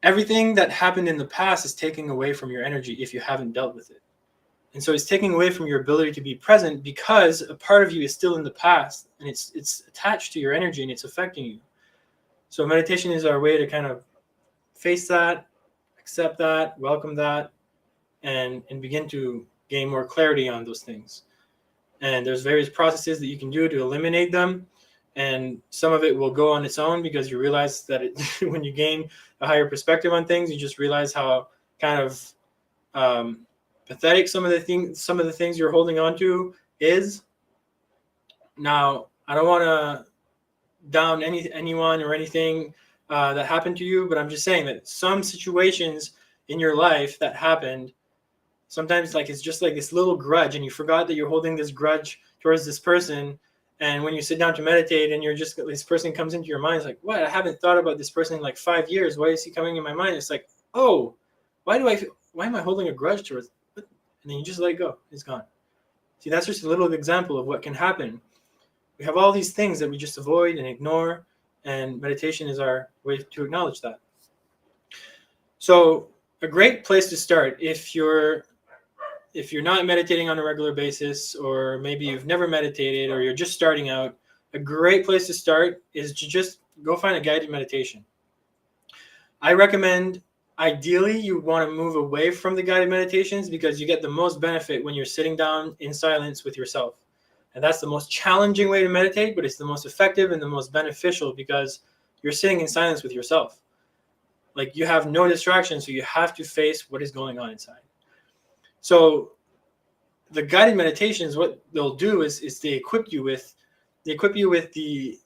Everything that happened in the past is taking away from your energy if you haven't dealt with it. And so it's taking away from your ability to be present because a part of you is still in the past, and it's attached to your energy and it's affecting you. So meditation is our way to kind of face that, accept that, welcome that, and begin to gain more clarity on those things. And there's various processes that you can do to eliminate them. And some of it will go on its own because you realize that when you gain a higher perspective on things, you just realize how kind of pathetic some of the things you're holding on to is. Now, I don't want to down anyone or anything that happened to you, but I'm just saying that some situations in your life that happened, sometimes like it's just like this little grudge, and you forgot that you're holding this grudge towards this person. And when you sit down to meditate and this person comes into your mind, it's like, what? I haven't thought about this person in like 5 years. Why is he coming in my mind? It's like, oh, why am I holding a grudge towards it? And then you just let it go. It's gone. See, that's just a little example of what can happen. We have all these things that we just avoid and ignore, and meditation is our way to acknowledge that. So a great place to start, if you're not meditating on a regular basis, or maybe you've never meditated, or you're just starting out, a great place to start is to just go find a guided meditation. I recommend, ideally, you want to move away from the guided meditations because you get the most benefit when you're sitting down in silence with yourself. And that's the most challenging way to meditate, but it's the most effective and the most beneficial because you're sitting in silence with yourself. Like, you have no distractions, so you have to face what is going on inside. So the guided meditations, what they'll do is they equip you with the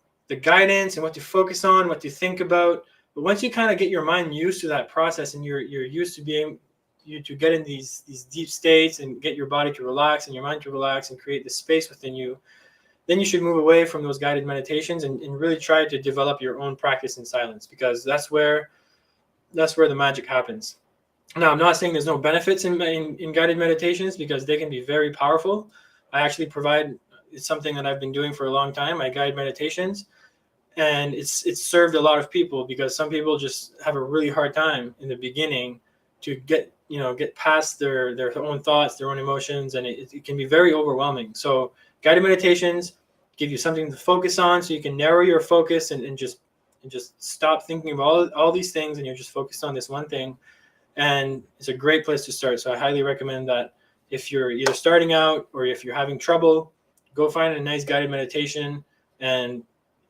guidance and what to focus on, what to think about. But once you kind of get your mind used to that process, and you're used to being you to get in these deep states and get your body to relax and your mind to relax and create this space within you, then you should move away from those guided meditations and really try to develop your own practice in silence, because that's where the magic happens. Now, I'm not saying there's no benefits in guided meditations, because they can be very powerful. I actually provide, it's something that I've been doing for a long time, I guide meditations, and it's served a lot of people, because some people just have a really hard time in the beginning to get past their own thoughts, their own emotions, and it can be very overwhelming. So guided meditations give you something to focus on, so you can narrow your focus and just stop thinking about all these things, and you're just focused on this one thing. And it's a great place to start. So I highly recommend that if you're either starting out or if you're having trouble, go find a nice guided meditation, and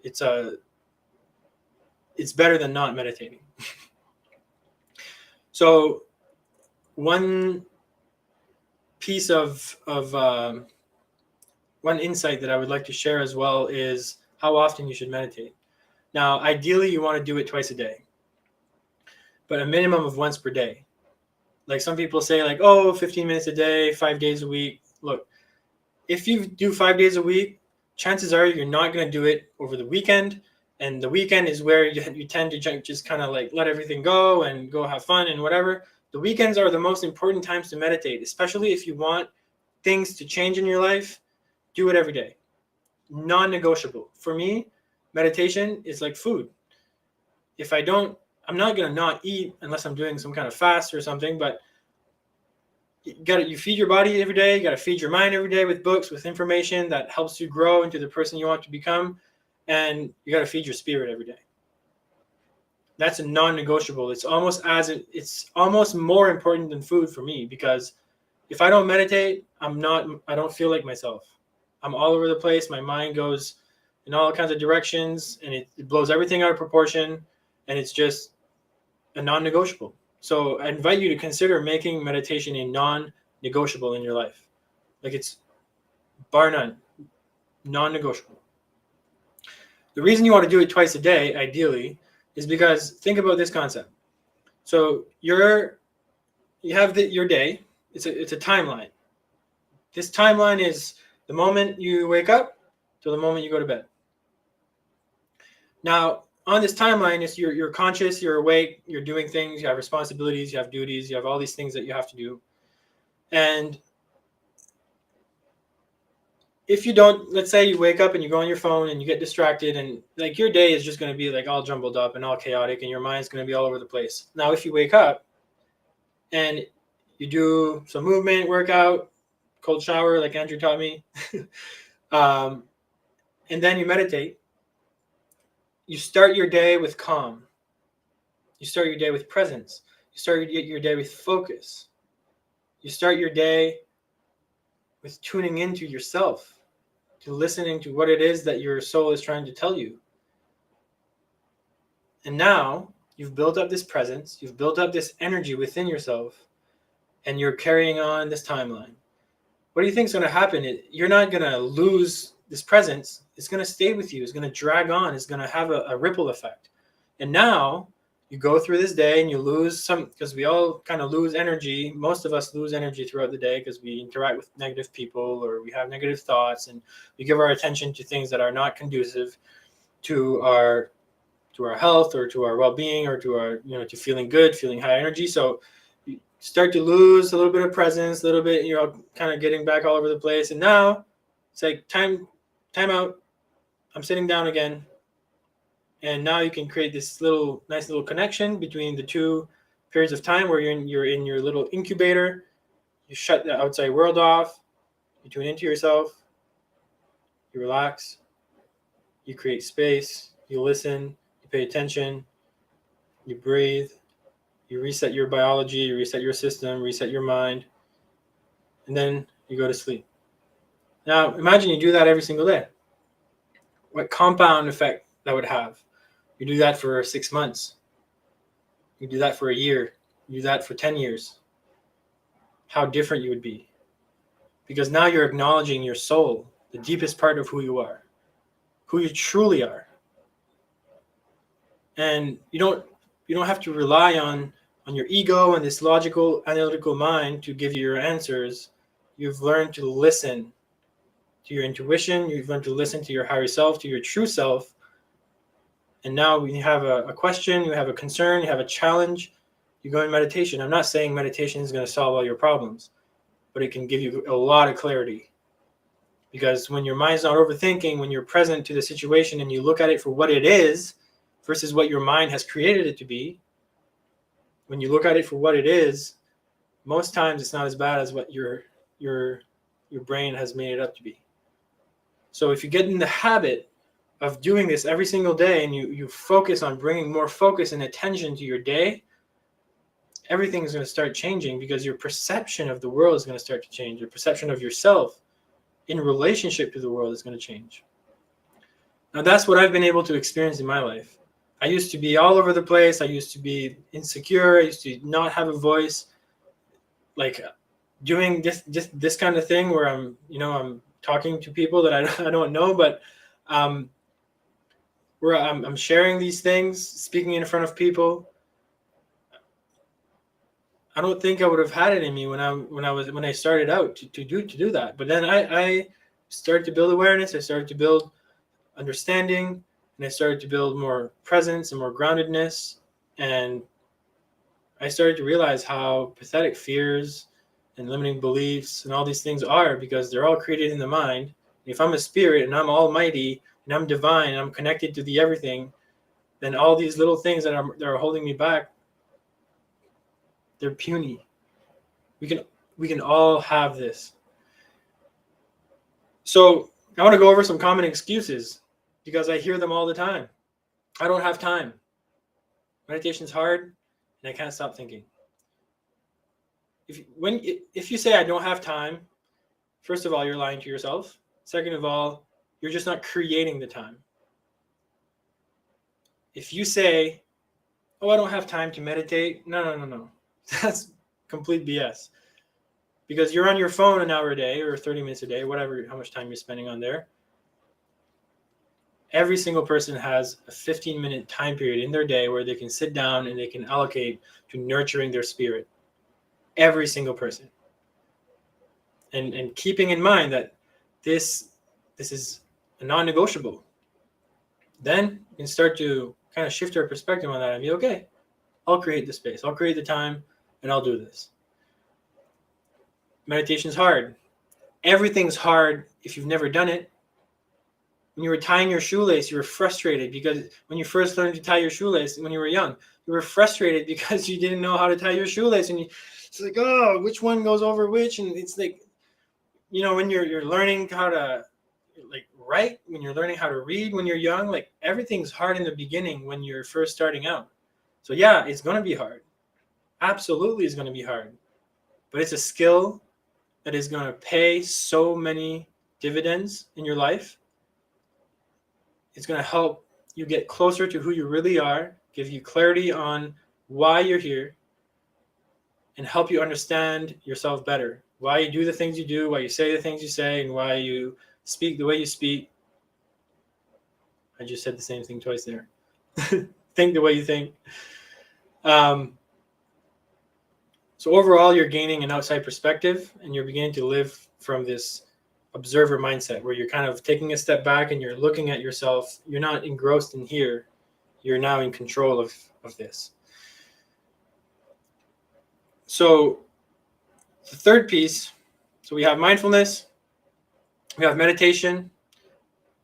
it's better than not meditating. So one piece of one insight that I would like to share as well is how often you should meditate. Now, ideally, you want to do it twice a day, but a minimum of once per day. Like some people say, like, 15 minutes a day, 5 days a week. Look, if you do 5 days a week, chances are you're not going to do it over the weekend, And the weekend is where you tend to just kind of like let everything go and go have fun and whatever. The weekends are the most important times to meditate, especially if you want things to change in your life. Do it every day. Non-negotiable. For me, meditation is like food. If I don't, I'm not going to not eat unless I'm doing some kind of fast or something, but you feed your body every day. You got to feed your mind every day with books, with information that helps you grow into the person you want to become. And you got to feed your spirit every day. That's a non-negotiable. It's almost more important than food for me, because if I don't meditate, I don't feel like myself. I'm all over the place. My mind goes in all kinds of directions, and it blows everything out of proportion, and it's just a non-negotiable. So I invite you to consider making meditation a non-negotiable in your life. Like, it's bar none, non-negotiable. The reason you want to do it twice a day, ideally, is because think about this concept. So you have your day. It's a timeline. This timeline is the moment you wake up to the moment you go to bed. Now, on this timeline, is you're conscious, you're awake, you're doing things, you have responsibilities, you have duties, you have all these things that you have to do. And if you don't, let's say you wake up and you go on your phone and you get distracted, and like your day is just going to be like all jumbled up and all chaotic, and your mind's going to be all over the place. Now, if you wake up and you do some movement, workout, cold shower, like Andrew taught me, and then you meditate, you start your day with calm. You start your day with presence. You start your day with focus. You start your day with tuning into yourself, to listening to what it is that your soul is trying to tell you. And now you've built up this presence, you've built up this energy within yourself, and you're carrying on this timeline. What do you think is going to happen? You're not going to lose this presence. It's going to stay with you. It's going to drag on. It's going to have a ripple effect. And now you go through this day and you lose some, because we all kind of lose energy. Most of us lose energy throughout the day because we interact with negative people, or we have negative thoughts, and we give our attention to things that are not conducive to our health, or to our well-being, or to our, to feeling good, feeling high energy. So you start to lose a little bit of presence, a little bit, kind of getting back all over the place. And now it's like time out. I'm sitting down again. And now you can create this nice little connection between the two periods of time where you're in your little incubator. You shut the outside world off. You tune into yourself. You relax. You create space. You listen. You pay attention. You breathe. You reset your biology. You reset your system. Reset your mind. And then you go to sleep. Now, imagine you do that every single day. What compound effect that would have. You do that for 6 months. You do that for a year. You do that for 10 years. How different you would be. Because now you're acknowledging your soul, the deepest part of who you are, who you truly are. And you don't have to rely on your ego and this logical, analytical mind to give you your answers. You've learned to listen to your intuition. You've learned to listen to your higher self, to your true self. And now when you have a question, you have a concern, you have a challenge, you go in meditation. I'm not saying meditation is going to solve all your problems, but it can give you a lot of clarity. Because when your mind's not overthinking, when you're present to the situation and you look at it for what it is versus what your mind has created it to be, when you look at it for what it is, most times it's not as bad as what your brain has made it up to be. So if you get in the habit of doing this every single day, and you focus on bringing more focus and attention to your day, everything is going to start changing, because your perception of the world is going to start to change. Your perception of yourself in relationship to the world is going to change. Now, that's what I've been able to experience in my life. I used to be all over the place. I used to be insecure. I used to not have a voice. Like doing this kind of thing where I'm talking to people that I don't know, but where I'm sharing these things, speaking in front of people. I don't think I would have had it in me when I started out to do that. But then I started to build awareness. I started to build understanding, and I started to build more presence and more groundedness. And I started to realize how pathetic fears and limiting beliefs and all these things are, because they're all created in the mind. If I'm a spirit and I'm almighty and I'm divine and I'm connected to the everything, then all these little things that are holding me back, they're puny. We can all have this. So I want to go over some common excuses, because I hear them all the time. I don't have time. Meditation's hard, and I can't stop thinking. If you say I don't have time, first of all, you're lying to yourself. Second of all, you're just not creating the time. If you say, oh, I don't have time to meditate, no. That's complete BS. Because you're on your phone an hour a day or 30 minutes a day, whatever, how much time you're spending on there. Every single person has a 15-minute time period in their day where they can sit down and they can allocate to nurturing their spirit. Every single person. And keeping in mind that this is a non-negotiable. Then you can start to kind of shift our perspective on that and be, okay, I'll create the space, I'll create the time, and I'll do this. Meditation's hard. Everything's hard if you've never done it. When you were tying your shoelace, you were frustrated because when you first learned to tie your shoelace when you were young, you were frustrated because you didn't know how to tie your shoelace, and it's like, oh, which one goes over which? And it's like, you know, when you're learning how to like write, when you're learning how to read when you're young, like everything's hard in the beginning when you're first starting out. So yeah, it's going to be hard. Absolutely, it's going to be hard. But it's a skill that is going to pay so many dividends in your life. It's going to help you get closer to who you really are, give you clarity on why you're here, and help you understand yourself better. Why you do the things you do, why you say the things you say, and why you speak the way you speak. I just said the same thing twice there. Think the way you think. So overall, you're gaining an outside perspective, and you're beginning to live from this observer mindset where you're kind of taking a step back and you're looking at yourself. You're not engrossed in here. You're now in control of this. So the third piece, so we have mindfulness, we have meditation,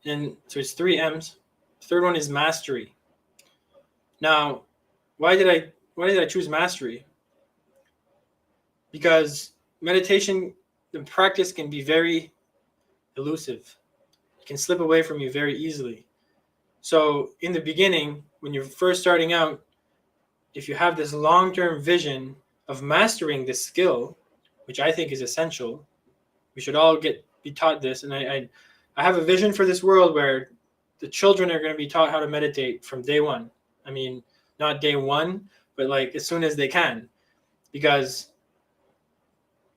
and so it's 3 M's. The third one is mastery. Now, why did I choose mastery? Because meditation, the practice can be very elusive. It can slip away from you very easily. So in the beginning, when you're first starting out, if you have this long-term vision of mastering this skill, which I think is essential, we should all be taught this. And I have a vision for this world where the children are going to be taught how to meditate from day one. I mean, not day one, but like as soon as they can, because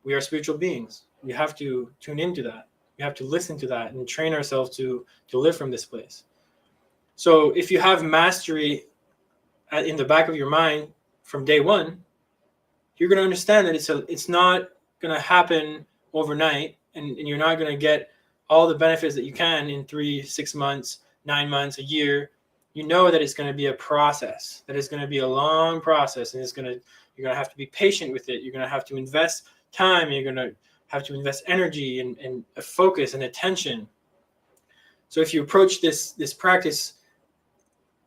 we are spiritual beings. We have to tune into that. We have to listen to that and train ourselves to live from this place. So if you have mastery in the back of your mind from day one, you're going to understand that it's not going to happen overnight, and you're not going to get all the benefits that you can in 3, 6 months, 9 months, a year. You know that it's going to be a process, that it's going to be a long process, and you're going to have to be patient with it. You're going to have to invest time. You're going to have to invest energy and focus and attention. So if you approach this practice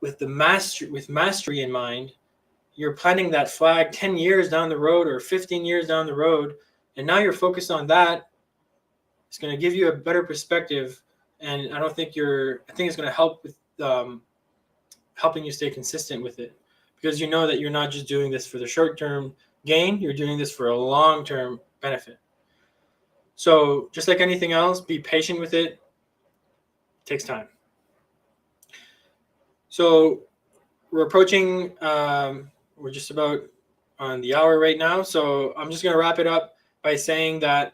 with mastery in mind, you're planting that flag 10 years down the road or 15 years down the road, and now you're focused on that. It's going to give you a better perspective, and I think it's going to help with helping you stay consistent with it, because you know that you're not just doing this for the short-term gain, you're doing this for a long-term benefit. So just like anything else, be patient with it. It takes time. So we're approaching, we're just about on the hour right now. So I'm just going to wrap it up by saying that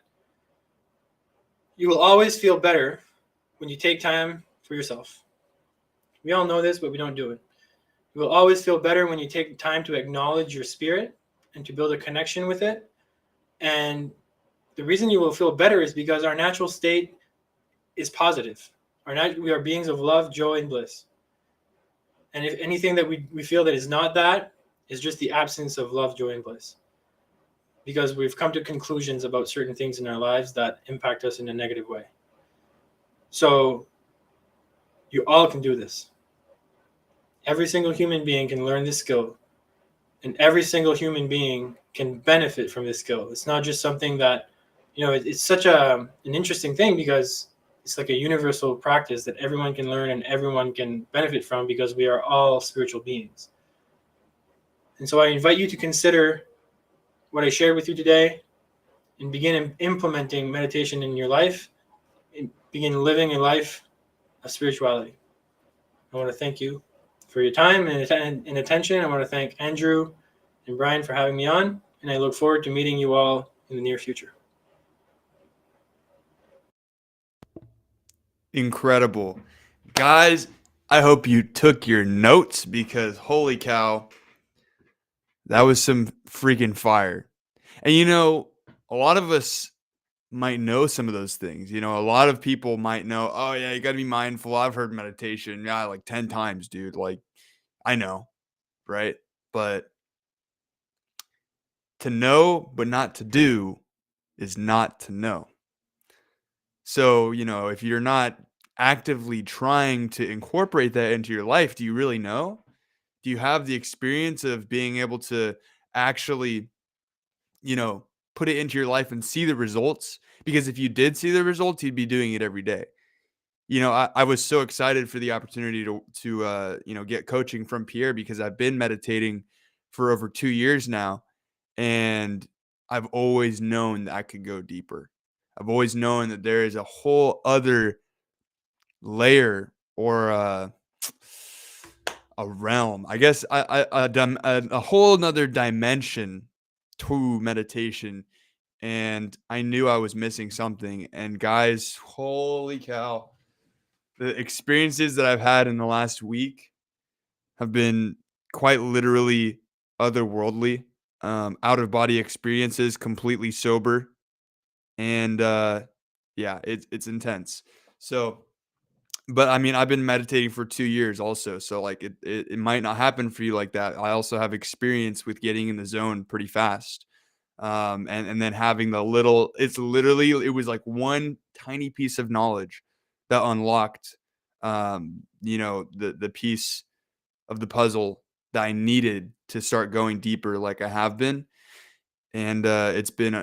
you will always feel better when you take time for yourself. We all know this, but we don't do it. You will always feel better when you take time to acknowledge your spirit and to build a connection with it. And the reason you will feel better is because our natural state is positive. We are beings of love, joy, and bliss. And if anything that we feel that is not that, is just the absence of love, joy, and bliss. Because we've come to conclusions about certain things in our lives that impact us in a negative way. So you all can do this. Every single human being can learn this skill, and every single human being can benefit from this skill. It's not just something that, it's such an interesting thing, because it's like a universal practice that everyone can learn and everyone can benefit from, because we are all spiritual beings. And so I invite you to consider what I shared with you today and begin implementing meditation in your life and begin living a life of spirituality. I want to thank you for your time and attention. I want to thank Andrew and Brian for having me on, and I look forward to meeting you all in the near future. Incredible. Guys, I hope you took your notes because holy cow, that was some freaking fire. And a lot of us might know some of those things. A lot of people might know, oh yeah, you got to be mindful. I've heard meditation, yeah, like 10 times, dude. Like I know, right? But to know but not to do is not to know. So, if you're not actively trying to incorporate that into your life, do you really know? Do you have the experience of being able to actually, you know, put it into your life and see the results? Because if you did see the results, you'd be doing it every day. I was so excited for the opportunity to get coaching from Pierre because I've been meditating for over 2 years now, and I've always known that I could go deeper. I've always known that there is a whole other layer or a realm, I guess, a whole nother dimension to meditation, and I knew I was missing something. And guys, holy cow, the experiences that I've had in the last week have been quite literally otherworldly, out of body experiences, completely sober, and yeah, it's intense. So, but I mean, I've been meditating for 2 years also, so like it might not happen for you like that. I also have experience with getting in the zone pretty fast, and then having the little. It was like one tiny piece of knowledge that unlocked, the piece of the puzzle that I needed to start going deeper, like I have been. And it's been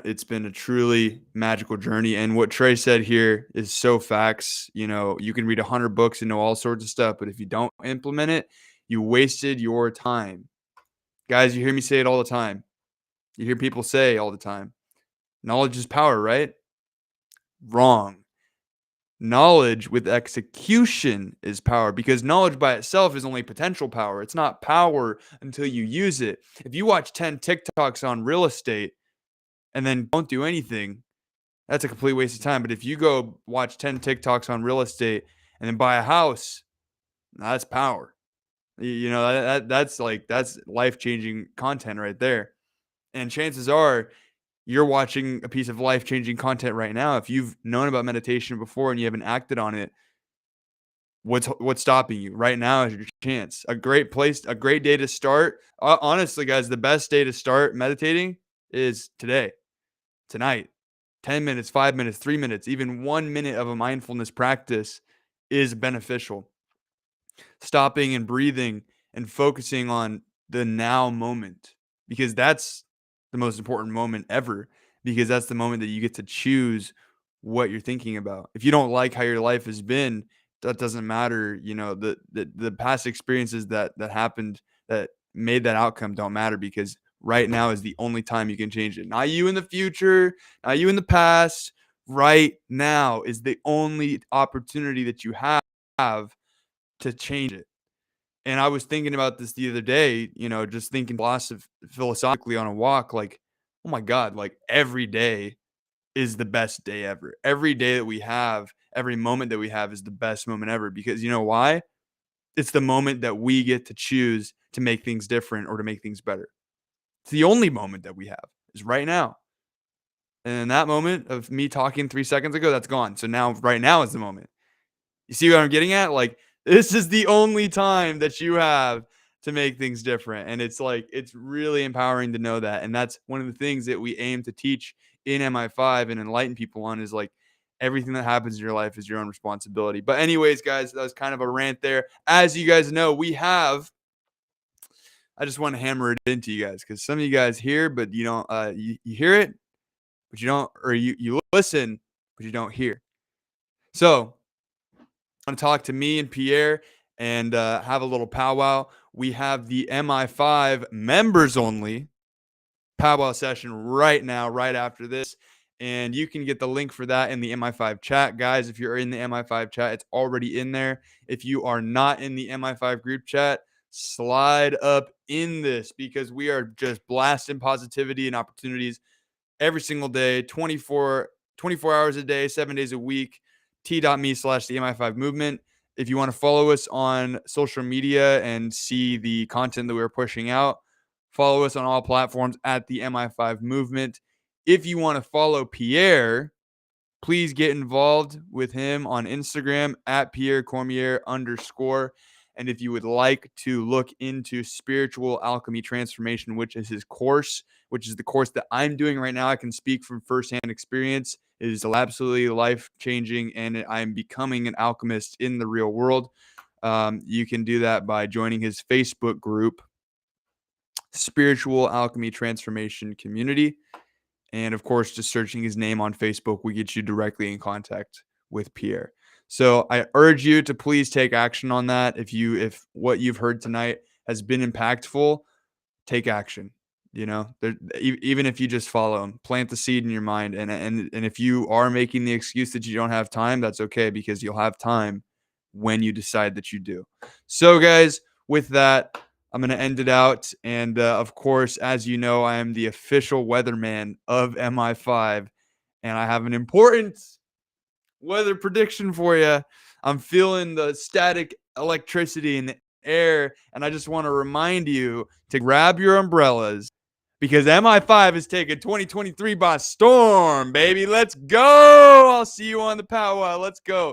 a truly magical journey. And what Trey said here is so facts. You can read 100 books and know all sorts of stuff, but if you don't implement it, you wasted your time. Guys, you hear me say it all the time. You hear people say all the time, knowledge is power, right? Wrong. Knowledge with execution is power, because knowledge by itself is only potential power. It's not power until you use it. If you watch 10 TikToks on real estate and then don't do anything, that's a complete waste of time. But if you go watch 10 TikToks on real estate and then buy a house, that's power. That's life-changing content right there. And chances are you're watching a piece of life-changing content right now. If you've known about meditation before and you haven't acted on it, what's stopping you? Right now is your chance. A great day to start. Honestly, guys, the best day to start meditating is today, tonight. 10 minutes, 5 minutes, 3 minutes, even 1 minute of a mindfulness practice is beneficial. Stopping and breathing and focusing on the now moment, because that's the most important moment ever, because that's the moment that you get to choose what you're thinking about. If you don't like how your life has been, that doesn't matter. The past experiences that happened that made that outcome don't matter, because right now is the only time you can change it. Not you in the future, not you in the past. Right now is the only opportunity that you have to change it. And I was thinking about this the other day, just thinking philosophically on a walk, like, oh my God, like every day is the best day ever. Every day that we have, every moment that we have is the best moment ever, because you know why? It's the moment that we get to choose to make things different or to make things better. It's the only moment that we have is right now. And that moment of me talking 3 seconds ago, that's gone. So now, right now is the moment. You see what I'm getting at? Like, This is the only time that you have to make things different. And it's like, it's really empowering to know that. And that's one of the things that we aim to teach in MI5 and enlighten people on is like everything that happens in your life is your own responsibility. But, anyways, guys, that was kind of a rant there. As you guys know, I just want to hammer it into you guys because some of you guys hear, but you don't, you hear it, but you don't, or you listen, but you don't hear. So, want to talk to me and Pierre and have a little powwow. We have the MI5 members only powwow session right now, right after this. And you can get the link for that in the MI5 chat. Guys, if you're in the MI5 chat, it's already in there. If you are not in the MI5 group chat, slide up in this because we are just blasting positivity and opportunities every single day, 24 hours a day, 7 days a week. T.me/the MI5 movement. If you want to follow us on social media and see the content that we're pushing out, follow us on all platforms at the MI5 movement. If you want to follow Pierre, please get involved with him on Instagram at Pierre Cormier _. And if you would like to look into spiritual alchemy transformation, which is his course, which is the course that I'm doing right now, I can speak from firsthand experience. It is absolutely life-changing, and I'm becoming an alchemist in the real world. You can do that by joining his Facebook group, Spiritual Alchemy Transformation Community. And of course, just searching his name on Facebook will get you directly in contact with Pierre. So I urge you to please take action on that. If what you've heard tonight has been impactful, take action. Even if you just follow him, plant the seed in your mind. And if you are making the excuse that you don't have time, that's okay because you'll have time when you decide that you do. So, guys, with that, I'm going to end it out. And of course, as you know, I am the official weatherman of MI5, and I have an important weather prediction for you. I'm feeling the static electricity in the air, and I just want to remind you to grab your umbrellas because MI5 is taking 2023 by storm, baby. Let's go. I'll see you on the powwow. Let's go.